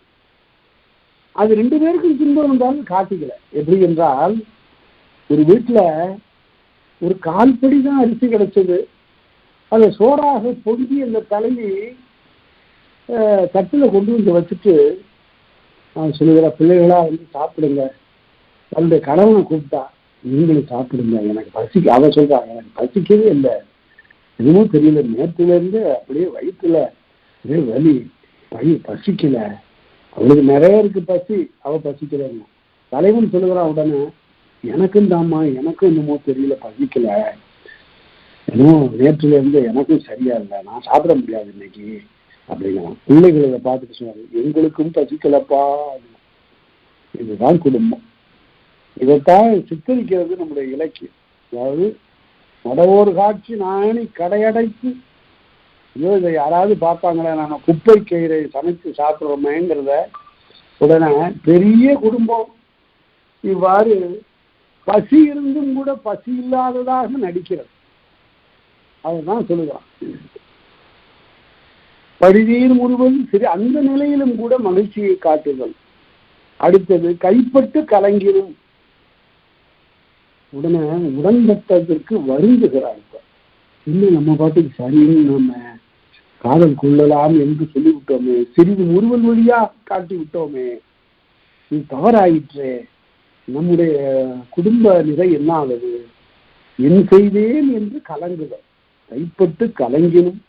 அது 2 பேருக்கும் துன்பம் இருந்தாலும் காட்டிக்கல. எப்படி என்றால், ஒரு வீட்டுல ஒரு கால்படி தான் அரிசி கிடைச்சது. அதை சோறாக பொங்கி அந்த தலைவி தட்டுல கொண்டு வந்து வச்சுட்டு நான் சொல்லுகிற பிள்ளைகளா சாப்பிடுங்க. தன்னுடைய கணவனை கூப்பிட்டா, நீங்களும் சாப்பிடுங்க, எனக்கு பசிக்க. அவ சொல்றா, எனக்கு பசிக்கவே இல்லை, எதுவும் தெரியல, நேரத்துல இருந்து அப்படியே வயிற்றுல அப்படியே வலி, பசிக்கல. அவளுக்கு நிறைய இருக்கு பசி, அவ பசிக்கலன்னு. தலைவன் சொல்லுகிறான் உடனே, எனக்கும் தாம்மா, எனக்கும் என்னமோ தெரியல, பசிக்கல, இன்னும் நேற்றுல இருந்து எனக்கும் சரியா இல்லை, நான் சாப்பிட முடியாது இன்னைக்கு அப்படிங்கிறான். பிள்ளைகளை இதை பார்த்துட்டு சொன்னாங்க, எங்களுக்கும் பசிக்கலப்பா. இதுதான் குடும்பம். இதைத்தான் சித்தரிக்கிறது நம்முடைய இலக்கியம். அதாவது மடவோர் காட்சி நாணி கடையடைத்து, ஐயோ இதை யாராவது பார்த்தாங்களே, நாங்கள் குப்பை கயிறை சமைத்து சாப்பிட்றோமேங்கிறத உடனே பெரிய குடும்பம் இவ்வாறு பசி இருந்தும் கூட பசி இல்லாததாக நடிக்கிறது. அதுதான் சொல்லுவான். பரிதீர் முறுவல் சரி, அந்த நிலையிலும் கூட மகிழ்ச்சியை காட்டுதல். அடுத்தது கைப்பட்டு கலங்கிடும். உடனே உடன்பட்டதற்கு வருந்துகிறார். இன்னும் நம்ம பாட்டுக்கு சரின்னு நம்ம காதல் கொள்ளலாம் என்று சொல்லிவிட்டோமே, சிறிது முறுவல் வழியா காட்டி விட்டோமே, இது தவறாயிற்றே, நம்முடைய குடும்ப நிலை என்ன ஆகுது, என் செய்தேன் என்று கலங்குதல். கைப்பட்டு கலங்கினும்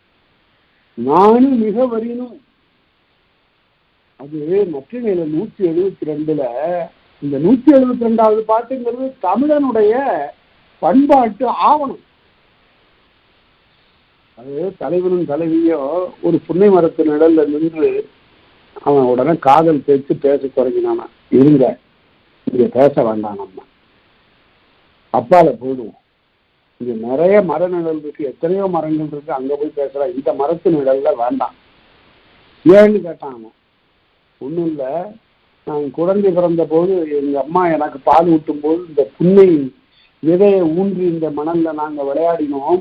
நானும் மிக வரினும். அது நற்றிணையில 172ல இந்த 172வது பாட்டுங்கிறது தமிழனுடைய பண்பாட்டு ஆவணம். அது தலைவனும் தலைவியோ ஒரு புன்னை மரத்து நிழல்ல நின்று அவன் உடனே காதல் பேச்சு பேச தொடங்கினானா, இருங்க இங்க பேச வேண்டாம், நம்ம அப்பால போயிடுவோம், இங்க நிறைய மர நிழல் இருக்கு, எத்தனையோ மரங்கள் இருக்கு, அங்க போய் பேசலாம், இந்த மரத்து நிழல்ல வேண்டாம். ஏன்னு கேட்டான் அவன். ஒண்ணும் இல்ல, நான் குழந்தை பிறந்த போது எங்க அம்மா எனக்கு பால் ஊட்டும் போது இந்த புன்னை விதையை ஊன்றி இந்த மணல்ல நாங்க விளையாடினோம்.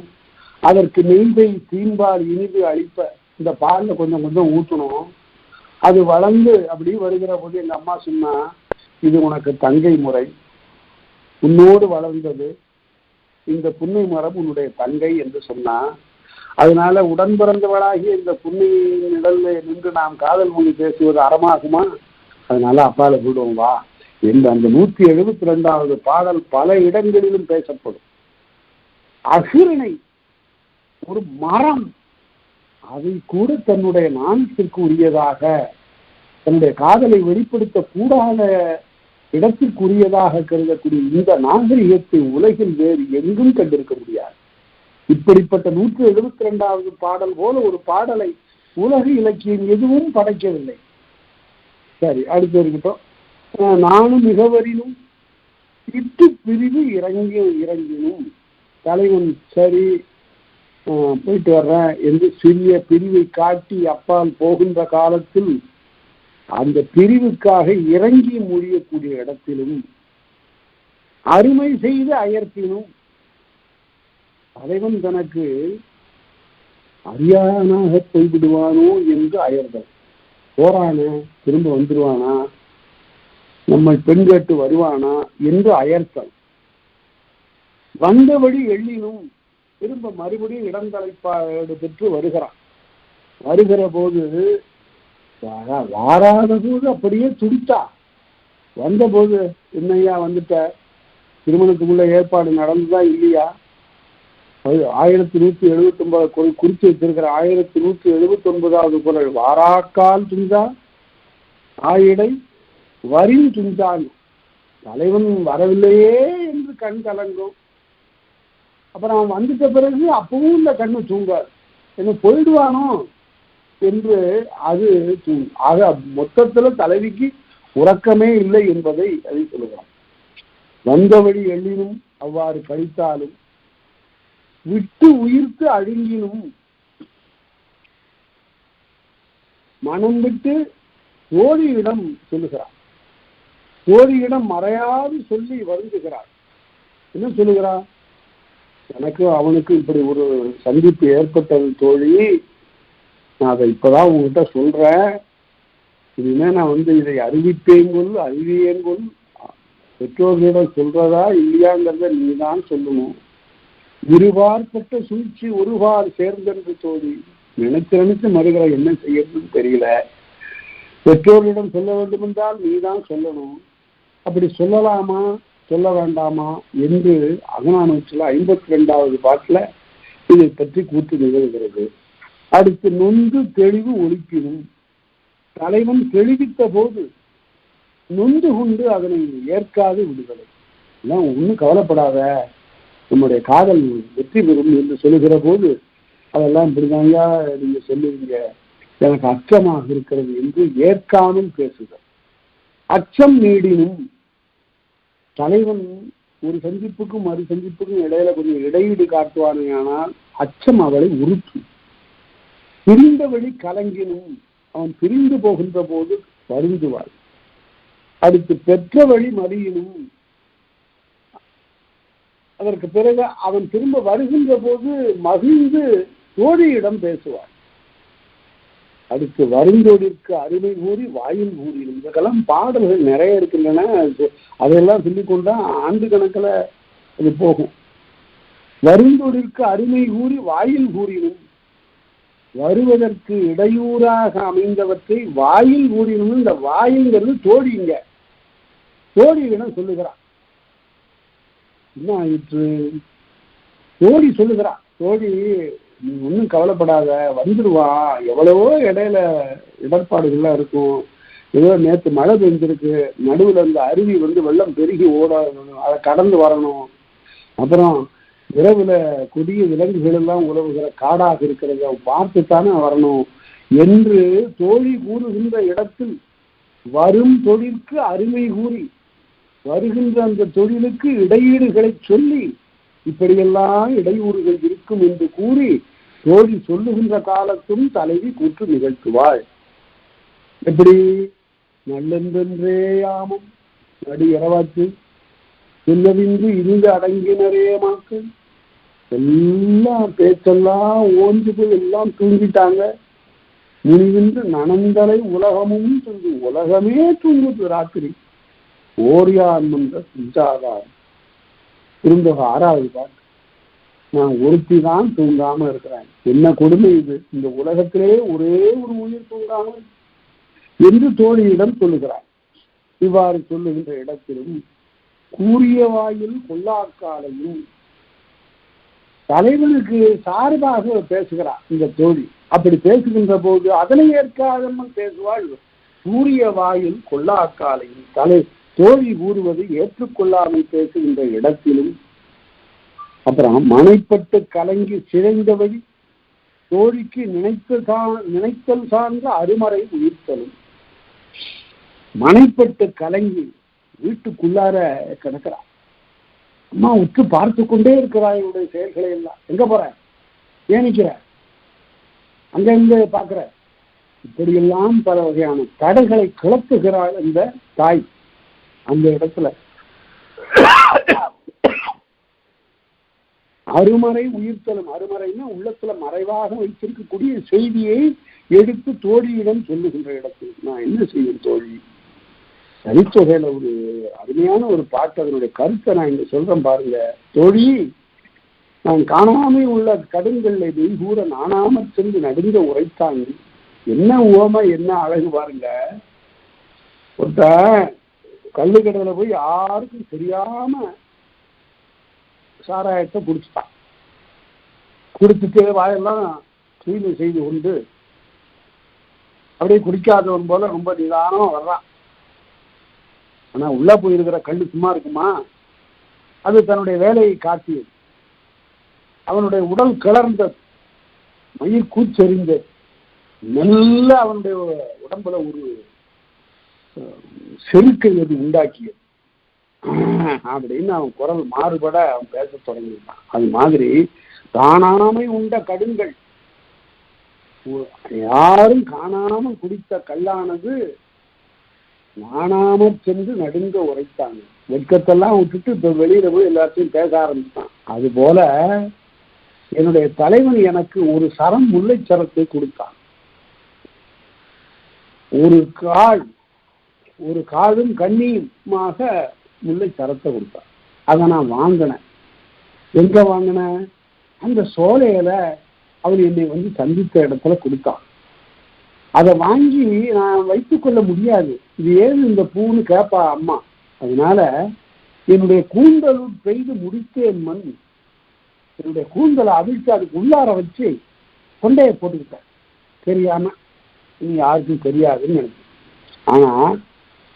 அதற்கு நெய்தை தீம்பால் இனிது அளிப்ப இந்த பால்ல கொஞ்சம் கொஞ்சம் ஊற்றணும். அது வளர்ந்து அப்படி வருகிற போது எங்க அம்மா சொன்னா, இது உனக்கு தங்கை முறை, உன்னோடு வளர்ந்தது இந்த புன்னை மரம் உன்னுடைய தங்கை என்று சொன்னா. அதனால உடன் பிறந்தவளாகிய இந்த புன்னை நிழல்ல நின்று நாம் காதல் மொழி பேசுவது அறமாகுமா? அதனால அப்பால விடுவோம் வா என்று அந்த 172வது பாடல் பல இடங்களிலும் பேசப்படும். அசுரனை ஒரு மரம் அதை கூட தன்னுடைய நாணத்திற்கு உரியதாக, தன்னுடைய காதலை வெளிப்படுத்த கூடாத இடத்திற்குரியதாக கருதக்கூடிய இந்த நாகரிகத்தை உலகில் வேறு எங்கும் கண்டிருக்க முடியாது. இப்படிப்பட்ட 172வது பாடல் போல ஒரு பாடலை உலக இலக்கியம் எதுவும் படைக்கவில்லை. சரி, அடுத்து இருக்கட்டும். நானும் மிகவரினும் இட்டு பிரிவு இறங்கினும் தலைவன் சரி போயிட்டு வர்றேன் என்று சிறிய பிரிவை காட்டி அப்பால் போகின்ற காலத்தில் அந்த பிரிவுக்காக இறங்கி முடியக்கூடிய இடத்திலும் அருமை செய்து அயர்த்தினும் தலைவன் தனக்கு அரியானாக போய்விடுவானோ என்று அயர்தல். போறான திரும்ப வந்துடுவானா, நம்மை பெண் கேட்டு வருவானா என்று அயர்த்தல். வந்தபடி எண்ணினும் திரும்ப மறுபடியும் இடந்தலைப்பாடு பெற்று வருகிறான். வருகிற போது வாராத போது அப்படியே துடித்தா. வந்த போது என்னையா வந்துட்ட, திருமணத்துக்குள்ள ஏற்பாடு நடந்துதான் இல்லையா? 1179 குரல் குறித்து வச்சிருக்கிற 1179வது குரல், வாராக்கால் துஞ்சா ஆயிடை வரின் துஞ்சான். தலைவன் வரவில்லையே என்று கண் கலங்கும். அப்புறம் அவன் வந்துட்ட பிறகு அப்பவும் இந்த கண்ணு தூங்காது, என்ன போயிடுவானோ என்று அது ஆக மொத்தத்துல தலைவிக்கு உறக்கமே இல்லை என்பதை அதை சொல்லுகிறான். வந்தவழி எண்ணினும் அவ்வாறு கழித்தாலும் விட்டு உயிர்த்து அழுங்கினும் மனம் விட்டு ஓடியிடம் சொல்லுகிறார். ஓடியிடம் மறையாது சொல்லி வருந்துகிறார். என்ன சொல்லுகிறார்? எனக்கு அவனுக்கு இப்படி ஒரு சந்திப்பு ஏற்பட்டது தோழி, நான் அதை இப்பதான் உங்ககிட்ட சொல்றேன். இனிமே நான் இதை அறிவிப்பேங்கொள் அறிவியேங்கொள், பெற்றோர்களிடம் சொல்றதா இல்லையாங்கிறத நீதான் சொல்லணும். இருவார்பட்ட சூழ்ச்சி ஒருவார் சேர்ந்தென்று தோழி, நினைச்சு மறுகிற என்ன செய்யறதுன்னு தெரியல. பெற்றோர்களிடம் சொல்ல வேண்டும் என்றால் நீதான் சொல்லணும். அப்படி சொல்லலாமா சொல்ல வேண்டாமா என்று அகநானூற்றில் 52வது பாட்டில் இதை பற்றி கூத்து நிகழ்கிறது. அடுத்து நொந்து தெளிவு ஒழிப்பினும் தலைவன் தெளிவித்த போது நொந்து கொண்டு அதனை ஏற்காது விடுதலை. எல்லாம் ஒன்றும் கவலைப்படாத, நம்முடைய காதல் வெற்றி பெறும் என்று சொல்லுகிற போது அதெல்லாம் இப்படிதாங்க நீங்க சொல்லுவீங்க, எனக்கு அச்சமாக இருக்கிறது என்று ஏற்காமல் பேசுதல். அச்சம் நீடினும் தலைவன் ஒரு சந்திப்புக்கும் மறு சந்திப்புக்கும் இடையில கொஞ்சம் இடையீடு காட்டுவானே, ஆனால் அச்சம் அவளை உறுத்தும். பிரிந்த வழி கலங்கினும் அவன் பிரிந்து போகின்ற போது வருந்துவாள். அடுத்து பெற்ற வழி மறியினும் அதற்கு பிறகு அவன் திரும்ப வருகின்ற போது மகிழ்ந்து தோழியிடம் பேசுவார். அடுத்து வருந்தோடிற்கு அருமை கூறி வாயில் கூறினும். இதற்கெல்லாம் பாடல்கள் நிறைய இருக்கின்றன. அதையெல்லாம் சொல்லிக்கொண்டா ஆண்டு கணக்கில் அது போகும். வருந்தோடிற்கு அருமை கூறி வாயில் கூறினும் வருவதற்கு இடையூறாக அமைந்தவற்றை வாயில் கூறினும். இந்த வாயில்ங்கிறது தோழிங்க, தோழியிடம் சொல்லுகிறான். என்ன ஆயிற்று? தோழி சொல்லுகிறான், தோழி நீ ஒன்றும் கவலைப்படாத, வந்துடுவான். எவ்வளவோ இடையில இடர்பாடுகள்லாம் இருக்கும். ஏதோ நேற்று மழை பெஞ்சிருக்கு, நடுவில் இந்த அருவி வெள்ளம் பெருகி ஓடணும், அதை கடந்து வரணும். அப்புறம் இரவுல கொடிய விலங்குகள் எல்லாம் உழவுகிற காடாக இருக்கிறத பார்த்துத்தானே வரணும் என்று தோழி கூறுகின்ற இடத்தில் வரும் தொழிற்கு அருமை கூறி வருகின்ற அந்த தொழிலுக்கு இடையீடுகளை சொல்லி இப்படியெல்லாம் இடையூறுகள் இருக்கும் என்று கூறி தோழி சொல்லுகின்ற காலத்தும் தலைவி கூற்று நிகழ்த்துவாள். எப்படி? நல்லென்றே யாமம் நடு இரவாச்சு இல்லவின்று இருந்து அடங்கினரே மக்கள் எல்லாம் பேச்செல்லாம் ஓஞ்சு போய் எல்லாம் தூங்கிட்டாங்க. முனிவின்று நனந்தலை உலகமும் தூங்கு, உலகமே தூங்குது ராத்திரி. ஓரியான் மன்ற செஞ்சாதார் திருந்தக 6வது பாட்டு. நான் ஒருத்தி தான் தூங்காம இருக்கிறேன். என்ன கொடுமை இது, இந்த உலகத்திலே ஒரே ஒரு உயிர் தூங்காம என்று தோழியிடம் சொல்லுகிறார். இவ்வாறு சொல்லுகின்ற இடத்திலும் கூறிய வாயில் கொல்லாக்காலையும் தலைவனுக்கு சார்பாக பேசுகிறார் இந்த தோழி. அப்படி பேசுகின்ற போது அதனை ஏற்காதம்மன் பேசுவாள். கூறிய வாயில் கொல்லாக்காலையும் தோழி கூறுவது ஏற்றுக்கொள்ளாமல் பேசுகின்ற இடத்திலும் அப்புறம் மனைப்பட்டு கலங்கி சிதைந்தபடி தோழிக்கு நினைத்தல் சார்ந்த அருமறை உயிர்த்தலும். மனைப்பட்டு கலங்கி வீட்டுக்குள்ளார கிடக்கிறார். அம்மா உற்று பார்த்து கொண்டே இருக்கிறாய் உடைய செயல்களை எல்லாம். எங்க போற, ஏன் நிக்கிற, அங்க இங்க பார்க்கிற, இப்படியெல்லாம் பல வகையான தடைகளை கிளப்புகிறாள் இந்த தாய். அந்த இடத்துல அருமறை உயிர்த்தலும், அருமறைன்னா உள்ளத்துல மறைவாக வைத்திருக்கக்கூடிய செய்தியை எடுத்து தோழியிடம் சொல்லுகின்ற இடத்தில் நான் என்ன செய்யும் தோழி. சரித்தொகையில ஒரு அருமையான ஒரு பாட்டு, அதனுடைய கருத்தை நான் இங்க சொல்றேன் பாருங்க. தோழி, நான் காணாமல் உள்ள கடுங்கல்லை வெய்கூற நாணாமற் சென்று நடுங்க உரைத்தாங்க. என்ன ஓமை, என்ன அழகு பாருங்க. ஒருத்த கல்லுக்கடையில போய் யாருக்கும் தெரியாம சாராயத்தை குடிச்சுட்டான். குடிச்சுட்டு வாயெல்லாம் தூய்மை செய்து கொண்டு அப்படியே குடிக்காதவன் போல ரொம்ப நிதானமா வர்றான். ஆனா உள்ள போயிருக்கிற கல்லு சும்மா இருக்குமா? அது தன்னுடைய வேலையை காட்டியது. அவனுடைய உடல் கிளர்ந்தது, மயிர் கூச்செறிந்தது, நல்ல அவனுடைய உடம்புல ஒரு செருக்கை அது உண்டாக்கியது. அப்படின்னு அவன் குரல் மாறுபட அவன் பேச தொடங்கிட்டான். அது மாதிரி காணாமை உண்ட கடுங்கள், யாரும் காணாமல் குடித்த கல்லானது நாணாமற் சென்று நடுங்க உரைத்தாங்க. வெட்கத்தெல்லாம் விட்டுட்டு இப்ப வெளியில போய் எல்லாத்தையும் பேச ஆரம்பிச்சான். அது போல என்னுடைய தலைவன் எனக்கு ஒரு சரம் முல்லை சரத்தை கொடுத்தான். ஒரு காலும் கண்ணியுமாக முல்லை சரத்தை கொடுத்தான். அதை நான் வாங்கினேன். எங்க வாங்கினேன்? அந்த சோலையில அவன் என்னை வந்து சந்தித்த இடத்துல கொடுத்தான். அதை வாங்கி நான் வைத்துக் கொள்ள முடியாது. இது ஏது இந்த பூன்னு கேட்பா அம்மா. அதனால என்னுடைய கூந்தல் பெய்து முடித்தேன் மண், என்னுடைய கூந்தலை அவிழ்த்து அதுக்கு உள்ளார வச்சு கொண்டைய போட்டுக்கிட்டேன். தெரியாம, நீ யாருக்கும் தெரியாதுன்னு நினைச்சேன். ஆனா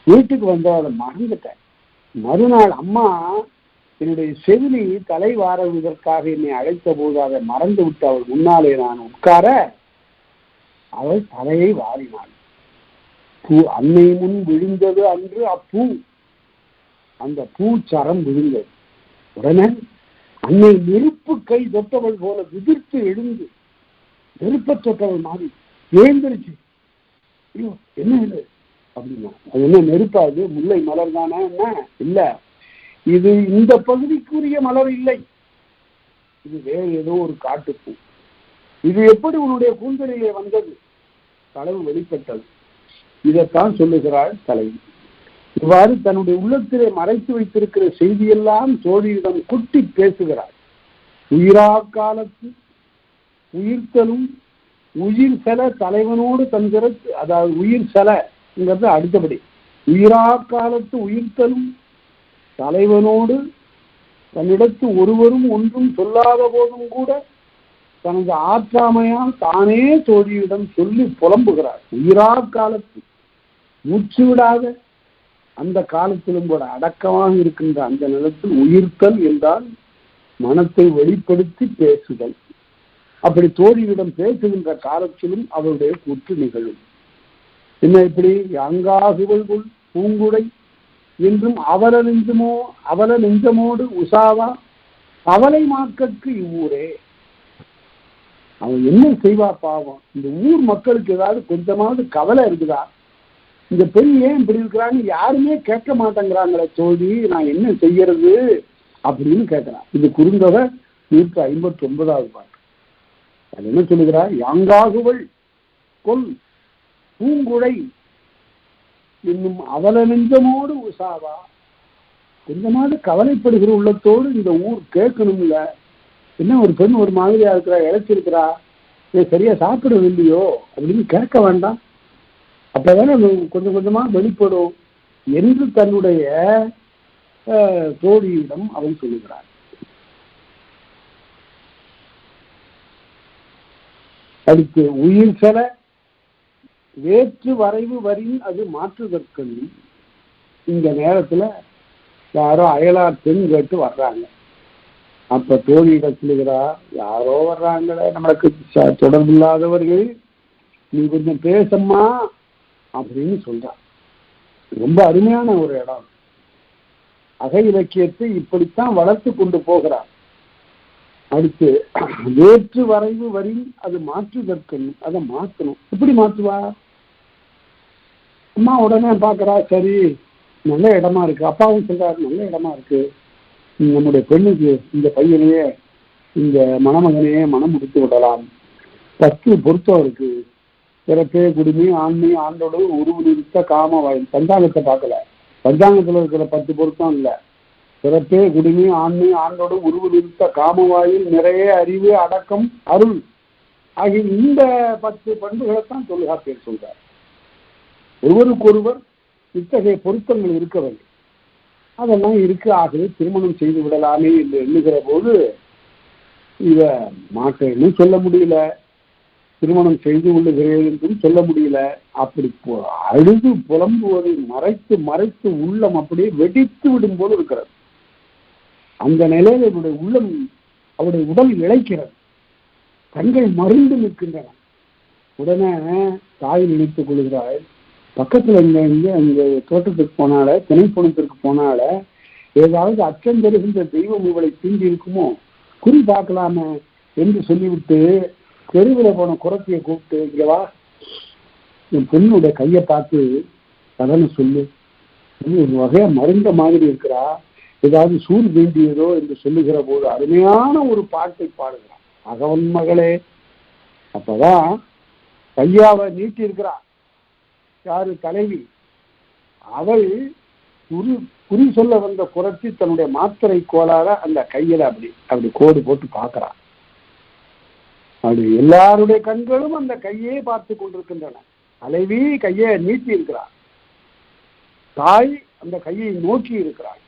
வீட்டுக்கு வந்த அதை மறந்துட்டேன். மறுநாள் அம்மா என்னுடைய செவிலி தலை வாருவதற்காக என்னை அழைத்த போது அதை மறந்து விட்டு அவள் முன்னாலே நான் உட்கார அவள் தலையை வாரினாள். பூ அன்னை முன் விழுந்தது அன்று அப்பூ, அந்த பூச்சரம் விழுந்தது. உடனே அன்னை நெருப்பு கை தொட்டவள் போல விதிர்த்து எழுந்து, நெருப்ப தொட்டவள் மாதிரி ஏந்திருச்சு. ஐயோ என்ன இது அப்படின்னா, அது என்ன நெருப்பாது? முல்லை மலர் தானே? என்ன இல்ல, இது இந்த பகுதிக்குரிய மலர் இல்லை, இது வேறு ஏதோ ஒரு காட்டுப்பூ. இது எப்படி உன்னுடைய கூந்தலிலே வந்தது? களவு வெளிப்பட்டது. இதைத்தான் சொல்லுகிறாள் தலைவி. இவ்வாறு தன்னுடைய உள்ளத்திலே மறைத்து வைத்திருக்கிற செய்தியெல்லாம் தோழியிடம் குட்டி பேசுகிறாள். உயிரா காலத்து உயிர்த்தலும் உயிர் செல தலைவனோடு தந்திரத்து, அதாவது உயிர் செலங்கிறது அடுத்தபடி. உயிரா காலத்து உயிர்த்தலும் தலைவனோடு தன்னிடத்து ஒருவரும் ஒன்றும் சொல்லாத போதும் கூட தனது ஆற்றாமையால் தானே தோழியிடம் சொல்லி புலம்புகிறார். உயிரா காலத்து, மூச்சு விடாத அந்த காலத்திலும் கூட அடக்கமாக இருக்கின்ற அந்த நிலத்தில் உயிர்த்தல் என்றால் மனத்தை வெளிப்படுத்தி பேசுதல். அப்படி தோழியிடம் பேசுகின்ற காலத்திலும் அவருடைய கூற்று நிகழும். என்ன இப்படி அங்காகுவல்குள் பூங்குடை என்றும் அவல நெஞ்சமோடு உசாவா அவலை மாக்கற்கு இவ்வூரே. அவன் என்ன செய்வா பாவம்? இந்த ஊர் மக்களுக்கு ஏதாவது கொஞ்சமாவது கவலை இருக்குதா? இந்த பெண் ஏன் இப்படி இருக்கிறான்னு யாருமே கேட்க மாட்டேங்கிறாங்களே தோழி, நான் என்ன செய்யறது அப்படின்னு கேட்கிறான். இது குறுந்தொகை 159வது பாட்டு. அது என்ன சொல்லுகிறார்? யாங்காகுவள் கொல் பூங்குழை இன்னும் அவல நெஞ்சமோடு உசாவா. கொஞ்சமாவது கவலைப்படுகிற உள்ளத்தோடு இந்த ஊர் கேட்கணும்ல. என்ன ஒரு பெண் ஒரு மாதிரியா இருக்கிறா, இழைச்சிருக்கிறா, சரியா சாப்பிடுறது இல்லையோ அப்படின்னு கேட்க வேண்டாம். அப்பதானே கொஞ்சம் கொஞ்சமா வெளிப்படும் என்று தன்னுடைய தோழியிடம் அவன் சொல்லுகிறான். அடுத்து உயிர் செல வேற்று வரைவு வரின் அது மாற்றுதற்கு. இந்த நேரத்துல யாரோ அயலார் பெண் கேட்டு வர்றாங்க. அப்ப தோழியிடம் சொல்லுகிறா, யாரோ வர்றாங்களே நம்மளுக்கு தொடர்பு இல்லாதவர்கள், நீ கொஞ்சம் பேசம்மா அப்படின்னு சொல்றான். ரொம்ப அருமையான ஒரு இடம். அக இலக்கியத்தை இப்படித்தான் வளர்த்து கொண்டு போகிறார். அடுத்து வேற்று வரைவு வரி அது மாற்றுதற்கு, அதை மாற்றணும். எப்படி மாற்றுவா? அம்மா உடனே பாக்குறா, சரி நல்ல இடமா இருக்கு. அப்பாவும் சொல்றாரு நல்ல இடமா இருக்கு, நம்முடைய பெண்ணுக்கு இந்த பையனையே இந்த மணமகனையே மனம் முடித்து விடலாம். 10 பொருத்தம் இருக்கு. பிறப்பே குடுமி ஆண்மை ஆண்டோடு உருவு நிறுத்த காம வாயில். பஞ்சாங்கத்தை பார்க்கல, பஞ்சாங்கத்துல இருக்கிற 10 பொருத்தம் இல்லை. பிறப்பே குடுமி ஆண்மை ஆண்டோடு உருவு நிறுத்த காமவாயில் நிறைய அறிவு அடக்கம் அருள் ஆகிய இந்த 10 பண்புகளைத்தான் தொல்காப்பியர் சொல்றார். ஒருவருக்கொருவர் இத்தகைய பொருத்தங்கள் இருக்க வேண்டும். அதெல்லாம் இருக்கு. ஆகவே திருமணம் செய்து விடலாமே என்று எண்ணுகிற போது இவ மாட்டேன்னு சொல்ல முடியல, திருமணம் செய்து கொள்ளுகிறேன் என்றும் சொல்ல முடியல. அப்படி அழுது புலம்புவதை மறைத்து மறைத்து உள்ளம் அப்படியே வெடித்து விடும் போது இருக்கிறது. அந்த நிலையில் அவருடைய உள்ளம், அவருடைய உடல் இழைக்கிறது, கண்கள் மருந்து நிற்கின்றன. உடனே தாய் நினைத்துக் கொள்கிறாள், பக்கத்துல அங்க தோட்டத்துக்கு போனால, திணைப்புணத்திற்கு போனால ஏதாவது அச்சம் தருகின்ற தெய்வம் இவளை தீண்டி இருக்குமோ, குறி பார்க்கலாமே என்று சொல்லிவிட்டு தெருவில் போன குரத்தியை கூப்பிட்டு, இங்க வா, என் பொண்ணுடைய கையை பார்த்து கதனை சொல்லு, ஒரு வகையா மருந்த மாதிரி இருக்கிறா, ஏதாவது சூழ் வேண்டியதோ என்று சொல்லுகிற போது அருமையான ஒரு பாட்டை பாடுகிறான். அகவன் மகளே. அப்பதான் கையாவை நீட்டி இருக்கிறா. யாரு? தலைவி. அவள் குறி சொல்ல வந்த குரத்தி தன்னுடைய மாத்திரை கோலாக அந்த கையில அப்படி கோடு போட்டு பார்க்கிறான். அப்படி எல்லாருடைய கண்களும் அந்த கையே பார்த்து கொண்டிருக்கின்றன. தலைவி கையை நீட்டி இருக்கிறார், தாய் அந்த கையை நோக்கி இருக்கிறாள்,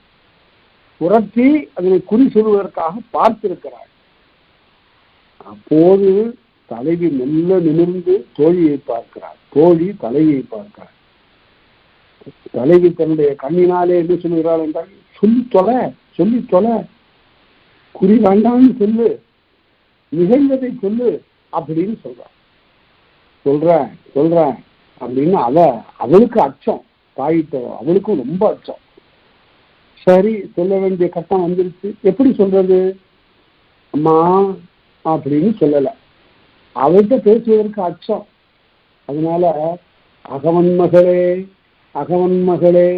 குரத்தி அதனை குறி சொல்வதற்காக பார்த்திருக்கிறாள். அப்போது தலைவி மெல்ல நிமிர்ந்து தோழியை பார்க்கிறாள், தோழி தலைவியை பார்க்கிறாள். தலைவி தன்னுடைய கண்ணினாலே என்ன சொல்லுகிறாள் என்றால், சொல்லி தொலை, குறி வேண்டாம்னு சொல்லு, நிகழ்ந்ததை சொல்லு அப்படின்னு சொல்றேன் அப்படின்னு அவளுக்கு அச்சம். தாயிட்ட அவளுக்கும் ரொம்ப அச்சம். சரி, சொல்ல வேண்டிய கட்டம் வந்துருச்சு. எப்படி சொல்றது? அம்மா அப்படின்னு சொல்லல, அவள்கிட்ட பேசுவதற்கு அச்சம். அதனால அகவன் மகளே, அகவன் மகளே,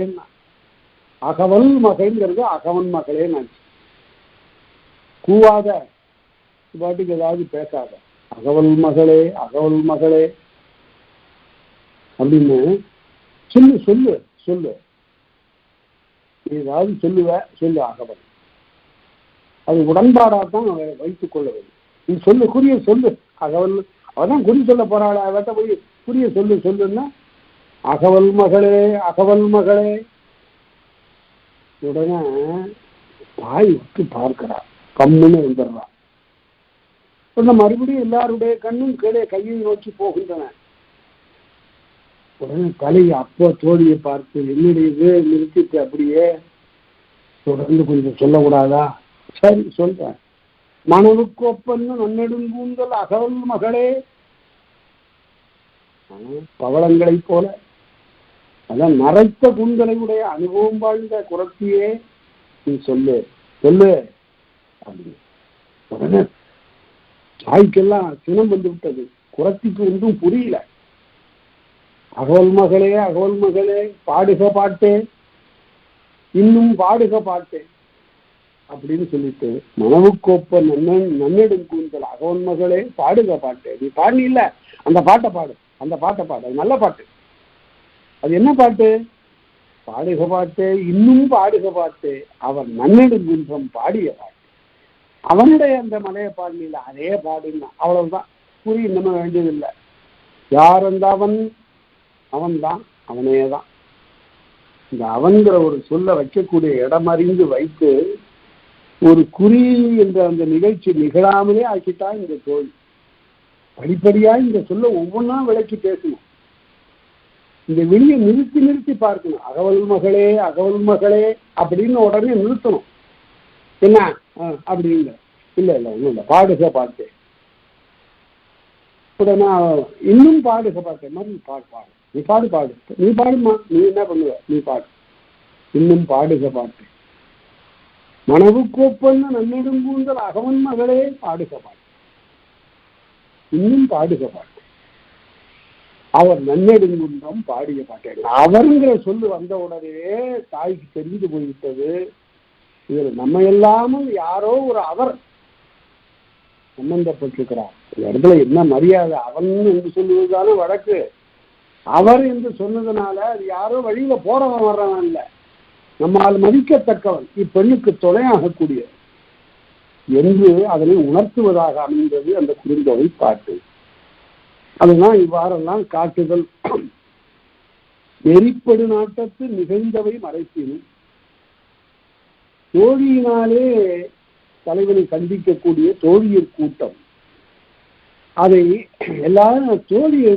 அகவல் மகள்ங்கிறது அகவன் மகளே நினைச்சு கூவாத, பாட்டுக்கு ஏதாவது பேசாத, அகவல் மகளே, அகவல் மகளே அப்படின்னு சொல்லு, ஏதாவது சொல்லு அகவல். அது உடன்பாடாதான் வைத்துக் கொள்ள வேண்டும். நீ சொல்லு, குறிய சொல்லு. அகவல் அவதான் குறி சொல்ல போறாள், அவட்ட போய் குறிய சொல்லுன்னா அகவல் மகளே, அகவல் மகளே. உடனே தாய் விட்டு பார்க்கிறா, கம்முன்னு வந்துடுறா. மறுபடியும் எல்லாருடைய கண்ணும் கீழே கையை நோக்கி போகின்றன. உடனே தலையை அப்போ தோழியை பார்த்து, என்னுடைய நிறுத்திட்டு அப்படியே தொடர்ந்து கொஞ்சம் சொல்லக்கூடாதா? சரி சொல்றேன். மணவுக்கு ஒப்பன்னு நன்னெடுங்கூந்தல் அகவல் மகளே. பவளங்களை போல அதான் நரைத்த கூந்தலை உடைய அனுபவம் வாழ்ந்த குரத்தியே நீ சொல்லு அப்படின்னு. உடனே தாய்க்கெல்லாம் சினம் வந்து விட்டது. குரத்திக்கு ஒன்றும் புரியல. அகவல் மகளே அகவல் மகளே பாடுக பாட்டே இன்னும் பாடுக பாட்டே அப்படின்னு சொல்லிட்டு மனவுக்கோப்ப நன்னெடும் கூந்தல் அகவல் மகளே பாடுக பாட்டே. நீ பாடு இல்ல, அந்த பாட்டை பாடு, அந்த பாட்டை பாடு, அது நல்ல பாட்டு. அது என்ன பாட்டு? பாடுக பாட்டே இன்னும் பாடுக பாட்டே அவன் நன்னெடும் குன்றம் பாடிய பாட்டு. அவனுடைய அந்த மலையை பாடல அதே பாடுன்னா அவ்வளவுதான். குறி இன்னமும் வேண்டியதில்லை. யார் அந்த அவன்? அவன்தான், அவனேதான். இந்த அவன்கிற ஒரு சொல்ல வைக்கக்கூடிய இடம் அறிந்து வைத்து ஒரு குறி என்ற அந்த நிகழ்ச்சி நிகழாமலே ஆக்கிட்டா இந்த தோல். படிப்படியா இந்த சொல்ல ஒவ்வொன்றா விளக்கி பேசணும். இந்த வெளியை நிறுத்தி நிறுத்தி பார்க்கணும். அகவல் மகளே அகவல் மகளே அப்படின்னு உடனே நிறுத்தணும். என்ன அப்படிங்க? இல்ல இல்ல ஒன்றும் இல்லை, பாடுக பாட்டு. உடனே இன்னும் பாடுக பாட்டு மாதிரி பாடு பாடு, நீ பாடு பாடு, நீ பாடுமா, நீ என்ன பண்ணுவ, நீ பாடு, இன்னும் பாடுக பாட்டு. மனவுக்கோப்பன்னு நன்னிடும் கூந்தல் அகவன் மகளே பாடுக பாட்டு, இன்னும் பாடுக பாட்டு. அவர் நன்னெடுங்குன்றம் பாடிய பாட்டு. அவருங்கிற சொல்லு வந்த உடனே தாய்க்கு தெரிந்து போய்விட்டது. இதில் நம்ம எல்லாமும் யாரோ ஒரு அவர் சம்பந்தப்பட்டிருக்கிறார். இந்த இடத்துல என்ன மரியாதை? அவன் என்று சொல்லுவதுதானே வழக்கு. அவர் என்று சொன்னதுனால அது யாரோ வழியில போறவன் வர்றவன் இல்லை, நம்மால் மதிக்கத்தக்கவன், இப்பெண்ணுக்கு துணையாகக்கூடிய என்று அதனை உணர்த்துவதாக அமைந்தது அந்த குறுந்தொகை பாட்டு. அதுதான் இவ்வாறெல்லாம் காட்டுதல். நெறிப்படு நாட்டத்து நிகழ்ந்தவை மறைப்பினும் தோழியினாலே தலைவனை சந்திக்கக்கூடிய தோழியர் கூட்டம். அதை எல்லாரும் தோழியை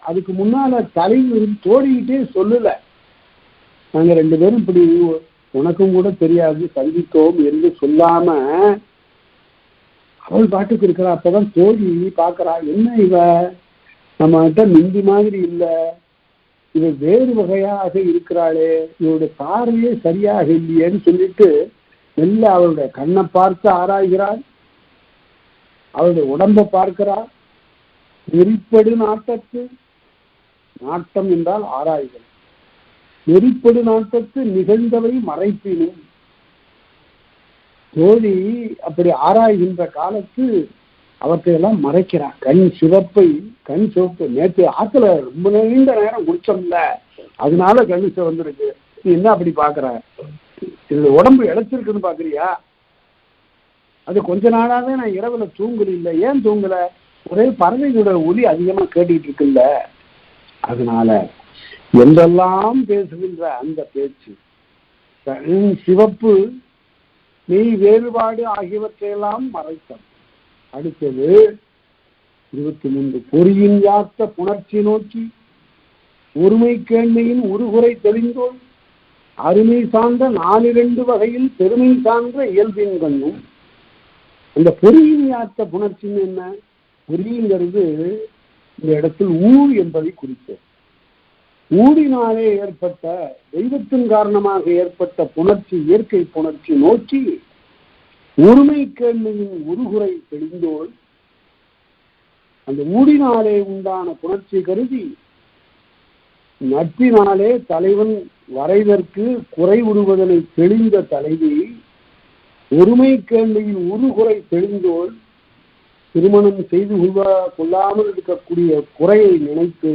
அதுக்கு முன்னால தலைவர் தோழிக்கிட்டே சொல்லல. நாங்க 2 பேரும் இப்படி உனக்கும் கூட தெரியாது சந்தித்தோம் என்று சொல்லாம அவள் பாட்டுக்கு இருக்கிறா. அப்பதான் தோழி பாக்குறா, என்ன இவ நம்ம கிட்ட மிந்தி மாதிரி இல்ல, இவ வேறு வகையாக இருக்கிறாளே, இவருடைய பார்வையே சரியாக இல்லையேன்னு சொல்லிட்டு மெல்ல அவளுடைய கண்ணை பார்த்து ஆராய்கிறாள், அவளுடைய உடம்பை பார்க்கிறாள். நெறிப்படு நாட்டத்து, நாட்டம் என்றால் ஆராய்கள், நெறிப்படு நாட்டத்து நிகழ்ந்தவை மறைப்பினும். தோழி அப்படி ஆராய்கின்ற காலத்து அவற்றையெல்லாம் மறைக்கிறான். கண் சிவப்பு நேற்று ஆத்துல ரொம்ப நீண்ட நேரம் குடிச்சோம்ல, அதனால கண் சிவந்திருக்கு. நீ என்ன அப்படி பாக்குற? இது உடம்பு இழைச்சிருக்குன்னு பாக்குறியா? அது கொஞ்ச நாளாவே நான் இரவுல தூங்கல இல்லை. ஏன் தூங்கல? ஒரே பறவைகளோட ஒலி அதிகமா கேட்டுட்டு இருக்குல்ல, அதனால என்றெல்லாம் பேசுகின்ற அந்த பேச்சு கண் சிவப்பு மெய் வேறுபாடு ஆகியவற்றையெல்லாம் மறைத்தம். அடுத்தது 23 பொறியின் யாத்த புணர்ச்சி நோக்கி ஒருமை கேண்மையின் உருகுறை தெளிந்தோள் அருமை சார்ந்த 4 வகையில் பெருமை சார்ந்த இயல்பின் கண்ணும். அந்த பொறியின் யாத்த புணர்ச்சின்னு என்ன? பொறிங்கிறது இந்த இடத்தில் ஊழ் என்பதை குறித்தது. ஊடினாலே ஏற்பட்ட தெய்வத்தின் காரணமாக ஏற்பட்ட புணர்ச்சி, இயற்கை புணர்ச்சி நோக்கி ஒருமை கேள்வியின் உருகுறை தெளிந்தோள். அந்த ஊடினாலே உண்டான புணர்ச்சி கருதி நட்பினாலே தலைவன் வரைதற்கு குறை உருவதனை தெளிந்த தலைவி ஒருமை கேள்வியின் உருகுறை தெளிந்தோள். திருமணம் செய்து கொள்ளாமல் இருக்கக்கூடிய குறையை நினைத்து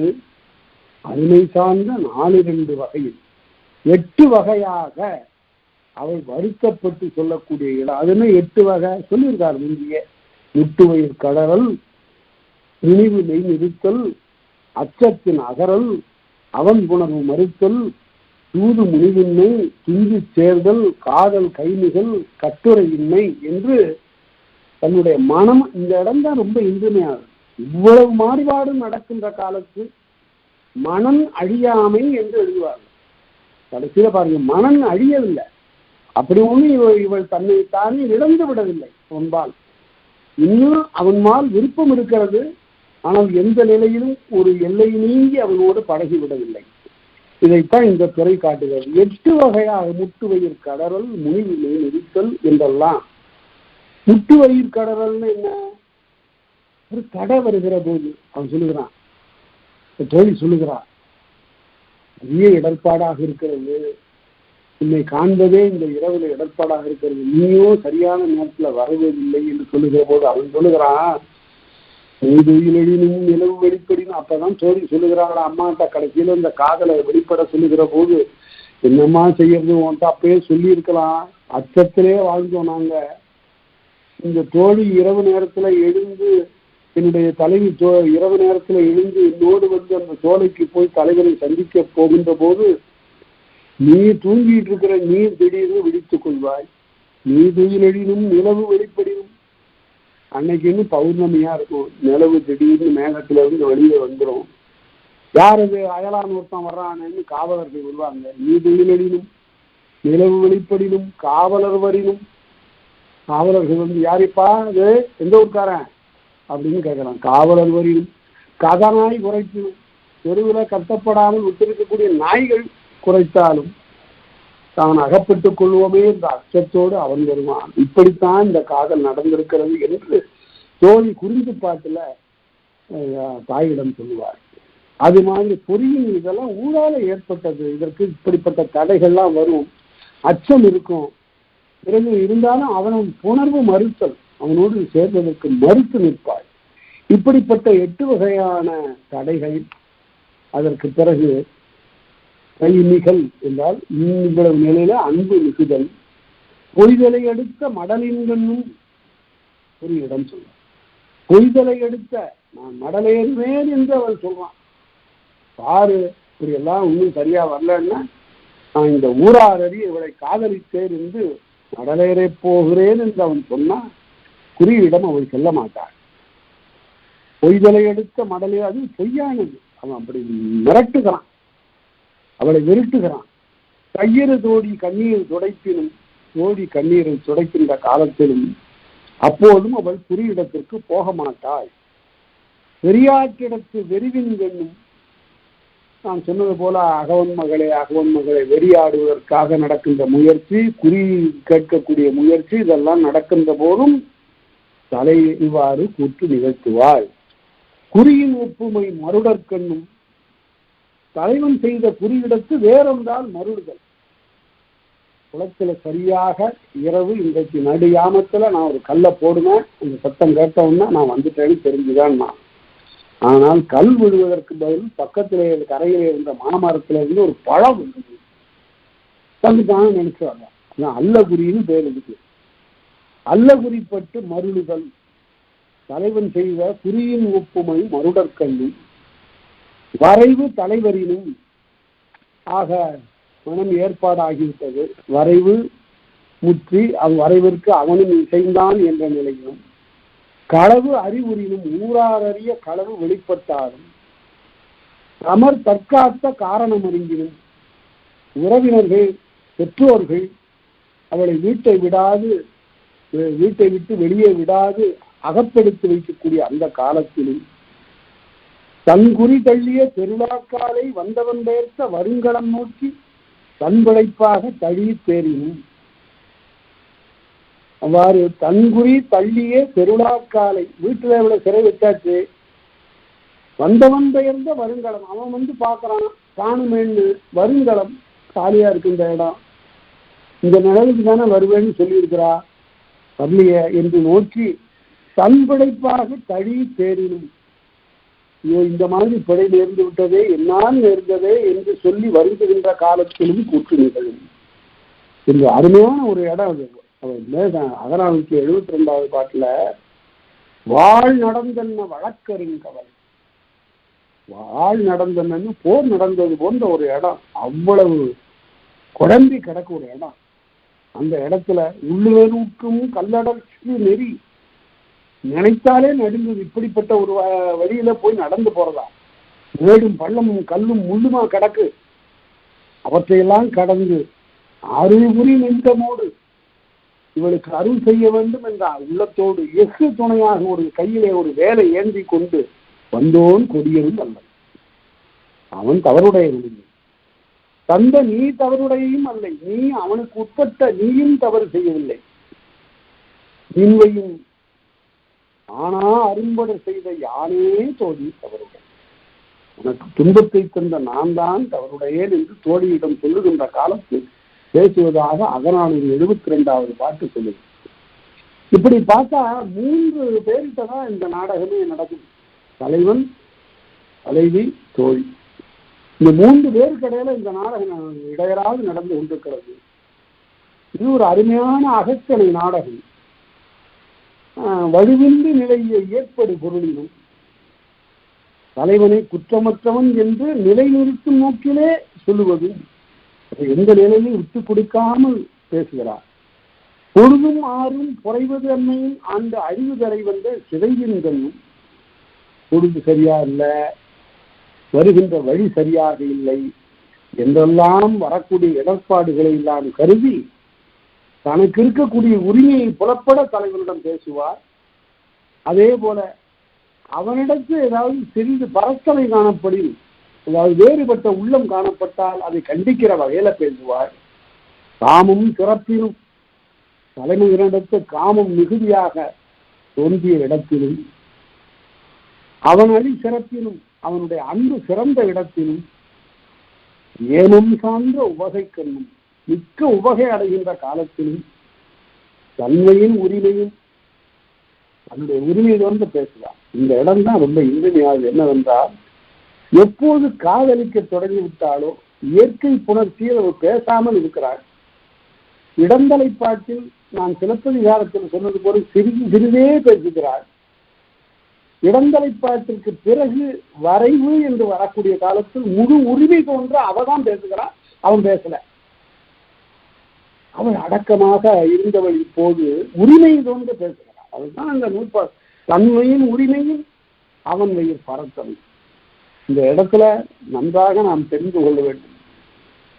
அருமை சார்ந்த 4 வகையில் 8 வகையாக அவள் வருத்தப்பட்டு சொல்லக்கூடிய இடம். அதுன்னு 8 வகை சொல்லியிருக்கார் முந்திய. முட்டுவயிர் கடறல், நினைவு மெய் நிறுத்தல், அச்சத்தின் அகரல், அவன் புணர்வு மறுத்தல், தூது முனிவின்மை, துஞ்சு சேர்தல், காதல் கைமிகள், கட்டுரையின்மை என்று தன்னுடைய மனம். இந்த இடம் தான் ரொம்ப இன்றுமையாகும். இவ்வளவு மாறுபாடு நடக்கின்ற காலத்து மனம் அழியாமை என்று எழுதுவார்கள். கடைசியில பாருங்க, மனம் அழியவில்லை. அப்படி ஒண்ணு இவள் தன்னை தானே இழந்து விடவில்லை. அவன்பால் இன்னும் அவன்பால் விருப்பம் இருக்கிறது. ஆனால் எந்த நிலையிலும் ஒரு எல்லை நீங்கி அவனோடு பழகி விடவில்லை. இதைத்தான் இந்த துறை காட்டுகிறது. 8 வகையாக முட்டுவயிர் கடறல், முனிவு மெய் நிறுத்தல் என்றெல்லாம். முட்டுவயிர் கடறல்னு என்ன? ஒரு தடை வருகிற போது அவன் சொல்லுகிறான், தோழி சொல்லுகிறான், பெரிய இடர்பாடாக இருக்கிறது. உன்னை காண்பதே இந்த இரவுல இடர்பாடாக இருக்கிறது. நீயோ சரியான நேரத்துல வருவதில்லை என்று சொல்லுகிற போது அவன் சொல்லுகிறான், நீதியிலும் நிலவு வெளிப்படின்னு. அப்பதான் தோழி சொல்லுகிறாங்களா அம்மாட்ட கடைசியில இந்த காதலை வெளிப்பட சொல்லுகிற போது, என்னம்மா செய்யறது, உன்ட்ட அப்பயே சொல்லி இருக்கலாம், அச்சத்திலே வாழ்ந்தோம் நாங்க. இந்த தோழி இரவு நேரத்துல எழுந்து, என்னுடைய தலைவி இரவு நேரத்துல எழுந்து என்னோடு வந்து அந்த சோலைக்கு போய் தலைவரை சந்திக்க போகின்ற போது, நீ தூங்கிட்டு இருக்கிற நீர் திடீர்னு விழித்துக் கொள்வாய். நீ துயிலெழினும் நிலவு வெளிப்படினும். அன்னைக்கு இன்னும் பௌர்ணமியா இருக்கும், நிலவு திடீர்னு மேகத்துல இருந்து வெளியே வந்துடும். யார் அது அயலான் ஒருத்தன் வர்றான்னு காவலர்கள் வருவாங்க. நீ துயிலெழினும் நிலவு வெளிப்படினும் காவலர் வரினும். காவலர்கள் வந்து, யாரிப்பா அது, எந்த ஊருக்காரன் அப்படின்னு கேட்கலாம். காவலர் வரினும். கதநாய் குறைக்கணும், தெருவில் கட்டப்படாமல் விட்டிருக்கக்கூடிய நாய்கள் குறைத்தாலும் தான் அகப்பட்டுக் கொள்வோமே என்ற அச்சத்தோடு அவன் வருவான். இப்படித்தான் இந்த காதல் நடந்திருக்கிறது என்று தோழி குறிந்து பாட்டுல தாயிடம் சொல்லுவார். அது மாதிரி பொறியின் இதெல்லாம் ஊழால ஏற்பட்டது. இதற்கு இப்படிப்பட்ட தடைகள்லாம் வரும், அச்சம் இருக்கும். பிறகு இருந்தாலும் அவன் புணர்வு மறுத்தல், அவனோடு சேர்வதற்கு மறுத்து நிற்பாள். இப்படிப்பட்ட 8 வகையான தடைகள். அதற்கு பிறகு கைமிகள் என்றால் இவ்வளவு நிலையில அன்பு மிகுதல். பொய்தலை எடுத்த மடலின்கண்ணும் ஒரு இடம் சொல்ல, பொய்தலை எடுத்த நான் மடலேறுவேன் என்று அவன் சொல்றான். பாரு, இப்படி எல்லாம் இன்னும் சரியா வரலன்னா நான் இந்த ஊராரடி இவளை காதலித்தேன் என்று மடலேறே போகிறேன் என்று அவன் சொன்னா குறியிடம் அவள் செல்ல மாட்டாள். பொய்தலை எடுத்த மடலே, அது பொய்யானது. அவன் அப்படி மிரட்டுகிறான், அவளை விரட்டுகிறான். கையறு தோடி கண்ணீர் துடைப்பினும், தோடி கண்ணீரை துடைக்கின்ற காலத்திலும் அப்போதும் அவள் குறியிடத்திற்கு போக மாட்டாள். வெறியாற்றிடத்து வெறிவின் கண்ணும். நான் சொன்னது போல அகவன் மகளை வெறியாடுவதற்காக நடக்கின்ற முயற்சி, குறி கேட்கக்கூடிய முயற்சி, இதெல்லாம் நடக்கின்ற போதும் தலை இவ்வாறு கூற்று நிகழ்த்துவாள். குறியின் ஒப்புமை மருடற்கண்ணும். தலைவன் செய்த குறியிடத்து வேறொன்றால் மருடுதல். குளத்துல சரியாக இரவு இன்றைக்கு நடுயாமத்துல நான் ஒரு கல்லை போடுவேன், அந்த சத்தம் கேட்டவுன்னா நான் வந்துட்டேன்னு தெரிஞ்சுதான் நான். ஆனால் கல் விடுவதற்கு பதில் பக்கத்திலே கரையிலே இருந்த மாமரத்துல இருந்து ஒரு பழம் இருந்தது, தந்துட்டான்னு நினைச்சுவாங்க. அல்லகுறின்னு பேர் இருக்கு. அல்லகுறிப்பட்டு மருளுதல். தலைவன் செய்த குறியின் ஒப்புமை மருடற்கண்ணும். வரைவு தலைவரினும். ஆக மனம் ஏற்பாடாகிவிட்டது, வரைவு முற்றி அவ்வரைவிற்கு அவனும் இசைந்தான் என்ற நிலையிலும். களவு அறிவுறினும். ஊராரறிய களவு வெளிப்பட்டாலும் அமர் தற்காத்த காரணம் அறிந்தினும். உறவினர்கள் பெற்றோர்கள் அவளை வீட்டை விட்டு வெளியே விடாது அகப்படுத்தி வைக்கக்கூடிய அந்த காலத்திலும் தன்குறி தள்ளிய பெருளாக்காலை வந்தவன் பெயர்த்த வருங்களம் நோக்கி தன்பிழைப்பாக தழி தேறினும். அவ்வாறு தன்குறி தள்ளிய பெருளாக்காலை, வீட்டுல இவ்வளவு சிறை வச்சாச்சு, வந்தவன் பெயர்ந்த வருங்களம், அவன் வந்து பார்க்கறான் காணுமேன்னு. வருங்களம் காலியா இருக்கு இந்த இடம், இந்த நிலைக்கு தானே வருவேன்னு சொல்லியிருக்கிறா, வரலைய என்று நோக்கி தன்பிழைப்பாக தழி தேறினும். ஐயோ, இந்த மாதிரி பிழை நேர்ந்து விட்டதே, என்னால் நேர்ந்ததே என்று சொல்லி வருகின்ற காலத்திலும் கூற்று நிகழும் என்று அருமையான ஒரு இடம் அது. அகராவுக்கு 72வது பாட்டுல வாழ் நடந்தன்ன வழக்கருங்கவல். வாழ் நடந்தன்னு போர் நடந்தது போன்ற ஒரு இடம், அவ்வளவு குழம்பி கிடக்கு ஒரு இடம். அந்த இடத்துல உள்ளுவருக்கும் கல்லடர்ச்சி நெறி நினைத்தாலே நடுங்குது. இப்படிப்பட்ட ஒரு வழியில போய் நடந்து போறதா, மேடும் பள்ளமும் கல்லும் முள்ளுமா கிடக்கு. அவற்றையெல்லாம் கடந்து அருள்புரி நெஞ்சமோடு இவளுக்கு அருள் செய்ய வேண்டும் என்ற உள்ளத்தோடு எஃகு துணையாக ஒரு கையிலே ஒரு வேலை ஏந்தி கொண்டு வந்தோன் கொடியரும் அல்ல. அவன் தவறுடையவில்லை, தந்த நீ தவறுடையும் அல்ல, நீ அவனுக்கு உட்பட்ட நீயும் தவறு செய்யவில்லை. நீவையும் ஆனா அரும்பட செய்த யானே தோழி தவறுகள். உனக்கு துன்பத்தை தந்த நான் தான் தவறுடையேன் என்று தோழியிடம் சொல்லுகின்ற காலத்தில் பேசுவதாக அகநானூறு 72வது பாட்டு சொல்லுது. இப்படி பார்த்தா 3 பேர்கிட்ட தான் இந்த நாடகமே நடக்குது. தலைவன், தலைவி, தோழி. இந்த 3 பேருக்கு இடையில இந்த நாடகம் இடையராது நடந்து கொண்டிருக்கிறது. இது ஒரு அருமையான அகக்கலை நாடகம். வலுவின்றி நிலையை ஏற்படு பொருளினும் தலைவனை குற்றமற்றவன் என்று நிலைநிறுத்தும் நோக்கிலே சொல்லுவதும் எந்த நிலையும் விட்டு கொடுக்காமல் பேசுகிறார். பொழுதும் ஆறும் குறைவது அன்மையும் ஆண்டு அழிவு தரை வந்த சிதைவின்களும் பொழுது சரியா இல்லை, வருகின்ற வழி சரியாக இல்லை என்றெல்லாம் வரக்கூடிய இடர்பாடுகளை எல்லாம் கருதி தனக்கு இருக்கக்கூடிய உரிமையை புலப்பட தலைவனிடம் பேசுவார். அதே போல அவனிடத்து ஏதாவது சிறிது பரத்தலை காணப்படில், அதாவது வேறுபட்ட உள்ளம் காணப்பட்டால் அதை கண்டிக்கிற வகையில பேசுவார். காமம் சிறப்பினும், தலைமையினிடத்து காமம் மிகுதியாக தோன்றிய இடத்திலும், அவன் அழி சிறப்பினும், அவனுடைய அன்பு சிறந்த இடத்திலும், ஏமம் சார்ந்த உவகை கண்ணும் மிக்க உவகை அடைகின்ற காலத்திலும் தன்மையின் உரிமையும் தன்னுடைய உரிமையை வந்து பேசுவார். இந்த இடம் தான் ரொம்ப இனிமையானது. என்னவென்றால், எப்போது காதலிக்க தொடங்கிவிட்டாலோ இயற்கை புணர்ச்சியில் அவர் பேசாமல் இருக்கிறார். இடந்தலை பாட்டில் நான் சிலப்பதிகாரத்தில் சொன்னது போல சிறிதே பேசுகிறார். இடந்தலை பாட்டிற்கு பிறகு வரைவு என்று வரக்கூடிய காலத்தில் முழு உரிமை தோன்ற அவதான் பேசுகிறார், அவன் பேசல. அவன் அடக்கமாக இருந்தவள் இப்போது உரிமை தோன்று பேசுகிறார். அதுதான் அந்த நூற்பாடு. தன்மையின் உரிமையும் அவன் வயிறு பரத்தவை. இந்த இடத்துல நன்றாக நாம் தெரிந்து கொள்ள வேண்டும்.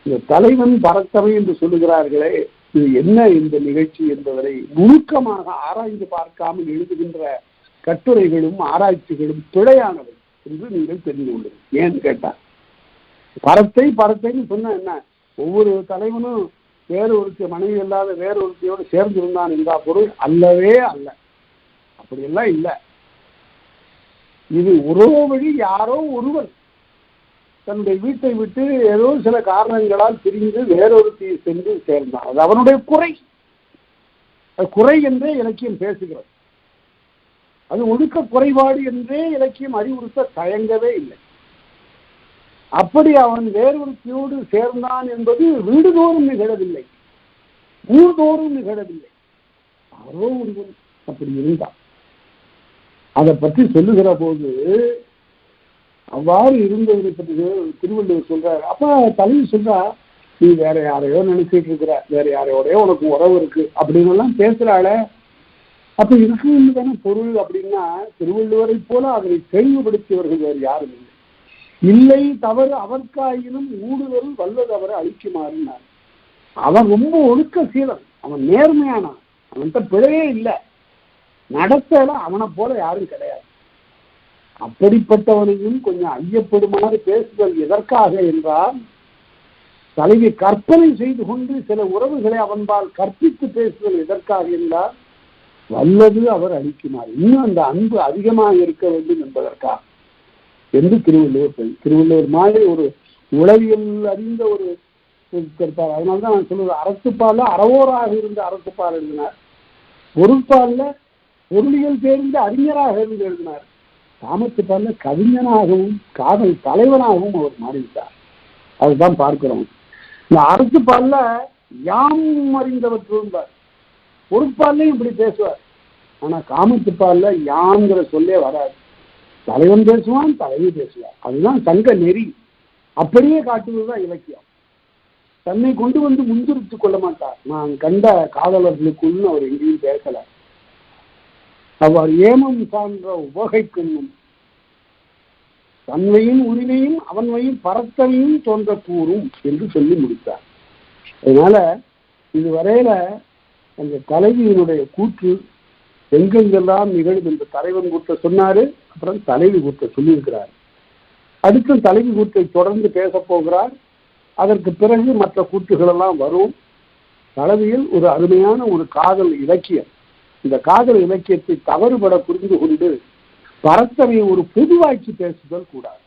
இந்த தலைவன் பரத்தவை என்று சொல்லுகிறார்களே, இது என்ன இந்த நிகழ்ச்சி என்பதை நுணுக்கமாக ஆராய்ந்து பார்க்காமல் எழுதுகின்ற கட்டுரைகளும் ஆராய்ச்சிகளும் பிழையானவை என்று நீங்கள் தெரிந்து கொள்ளுங்கள். ஏன்னு கேட்டா, பரத்தைன்னு சொன்ன என்ன, ஒவ்வொரு தலைவனும் வேறு ஒருத்தி மனைவி இல்லாத வேறு ஒருத்தியோடு சேர்ந்து இருந்தான் என்றா பொருள் அல்லவே அல்ல. அப்படியெல்லாம் இல்லை. இது ஒரு வழி யாரோ ஒருவர் தன்னுடைய வீட்டை விட்டு ஏதோ சில காரணங்களால் பிரிந்து வேறொருத்தியை சென்று சேர்ந்தான். அது அவனுடைய குறை. அது குறை என்றே இலக்கியம் பேசுகிறது. அது ஒழுக்க குறைபாடு என்றே இலக்கியம் அறிவுறுத்த தயங்கவே இல்லை. அப்படி அவன் வேறொருத்தியோடு சேர்ந்தான் என்பது வீடுதோறும் நிகழவில்லை, ஊர்தோறும் நிகழவில்லை. யாரோ ஒருவன் அப்படி இருந்தான். அதை பற்றி சொல்லுகிற போது அவ்வாறு இருந்தவரை பற்றி திருவள்ளுவர் சொல்றாரு. அப்ப தலைவி சொல்றா, நீ வேற யாரையோ நினைச்சிட்டு இருக்கிற, வேற யாரையோடய உனக்கு உறவு இருக்கு அப்படின்னு எல்லாம் பேசுறாள. அப்ப இருக்குன்னு தானே பொருள். அப்படின்னா திருவள்ளுவரை போல அதனை தெளிவுபடுத்தியவர்கள் வேறு யாரும் இல்லை. இல்லை தவறு அவர்க்காயினும் ஊடுதல் வல்ல தவறு அழிக்குமாறுனார். அவன் ரொம்ப ஒழுக்க சீலன், அவன் நேர்மையானான், அவன்கிட்ட பிழையே இல்லை, நடத்தல அவனை போல யாரும் கிடையாது. அப்படிப்பட்டவனையும் கொஞ்சம் ஐயப்படுமாறு பேசுதல் எதற்காக என்றால், தலைவி கற்பனை செய்து கொண்டு சில உறவுகளை அவன்பால் கற்பித்து பேசுதல் எதற்காக என்றால், வல்லது அவர் அளிக்குமாறு, இன்னும் அந்த அன்பு அதிகமாக இருக்க வேண்டும் என்பதற்காக என்று திருவள்ளுவர் மாதிரி ஒரு உளவியல் அறிந்த ஒரு கருத்தார். அதனால்தான் நான் சொல்லுவது, அறத்துப்பால அறவோராக இருந்த அறத்துப்பால் எழுதினார், பொருட்பால்ல பொருளியல் தேர்ந்த அறிஞராக இருந்து எழுதினார், காமத்துப்பால்ல கவிஞனாகவும் காதல் தலைவனாகவும் அவர் மாறிவிட்டார். அதுதான் பார்க்கிறோம். இந்த அறத்துப்பால்ல யாம் அறிந்தவற்றும்பார், பொருட்பால்லையும் இப்படி பேசுவார். ஆனா காமத்துப்பால்ல யாங்கிற சொல்லே வராது. தலைவன் பேசுவான், தலைவி பேசுவார். அதுதான் சங்க நெறி. அப்படியே காட்டுவதுதான் இலக்கியம். தன்னை கொண்டு வந்து முன்னிறுத்திக் கொள்ள மாட்டார். நான் கண்ட காதலர்களுக்குள்ள அவர் எங்கேயும் பேசல. அவர் ஏமம் சான்ற உவகைக்குன்னும் தன்மையின் உரிமையும் அவன்மையும் பரத்தனையும் தோன்ற கூறும் என்று சொல்லி முடித்தார். அதனால இதுவரையில அந்த தலைவியினுடைய கூற்று எங்கெங்கெல்லாம் நிகழும் என்று தலைவன் கூற்ற சொன்னாரு, அப்புறம் தலைவி கூற்ற சொல்லியிருக்கிறார். அடுத்து தலைவி கூற்றை தொடர்ந்து பேச போகிறார். அதற்கு பிறகு மற்ற கூற்றுகள் எல்லாம் வரும். தலைவியில் ஒரு அருமையான ஒரு காதல் இலக்கியம். இந்த காதல் இலக்கியத்தை தவறுபட புரிந்து கொண்டு பரத்தனை ஒரு பொதுவாக்கி பேசுதல் கூடாது.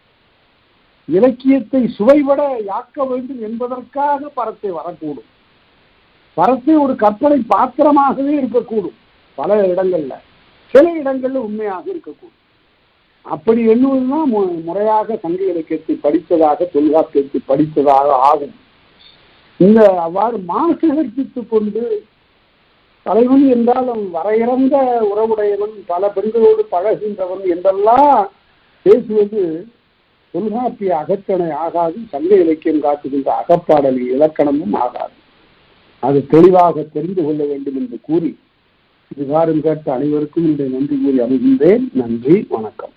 இலக்கியத்தை சுவைபட யாக்க வேண்டும் என்பதற்காக பரத்தை வரக்கூடும். பரத்தை ஒரு கற்பனை பாத்திரமாகவே இருக்கக்கூடும் பல இடங்கள்ல, சில இடங்கள்ல உண்மையாக இருக்கக்கூடும். அப்படி எண்ணுவதுதான் முறையாக சங்க இலக்கியத்தை படித்ததாக, தொல்காப்பியத்தை படித்ததாக ஆகும். இந்த அவ்வாறு மாசுகற்பித்துக் கொண்டு தலைவன் என்றால் அவன் வரையிறந்த உறவுடையவன், பல பெண்களோடு பழகின்றவன் என்றெல்லாம் பேசுவது தொல்காப்பிய அகத்தணை ஆகாது, சங்க இலக்கியம் காட்டுகின்ற அகப்பாடல் இலக்கணமும் ஆகாது. அது தெளிவாக தெரிந்து கொள்ள வேண்டும் என்று கூறி, இதுகாரம் கேட்ட அனைவருக்கும் இன்றைய நன்றி கூறி அமைகின்றேன். நன்றி, வணக்கம்.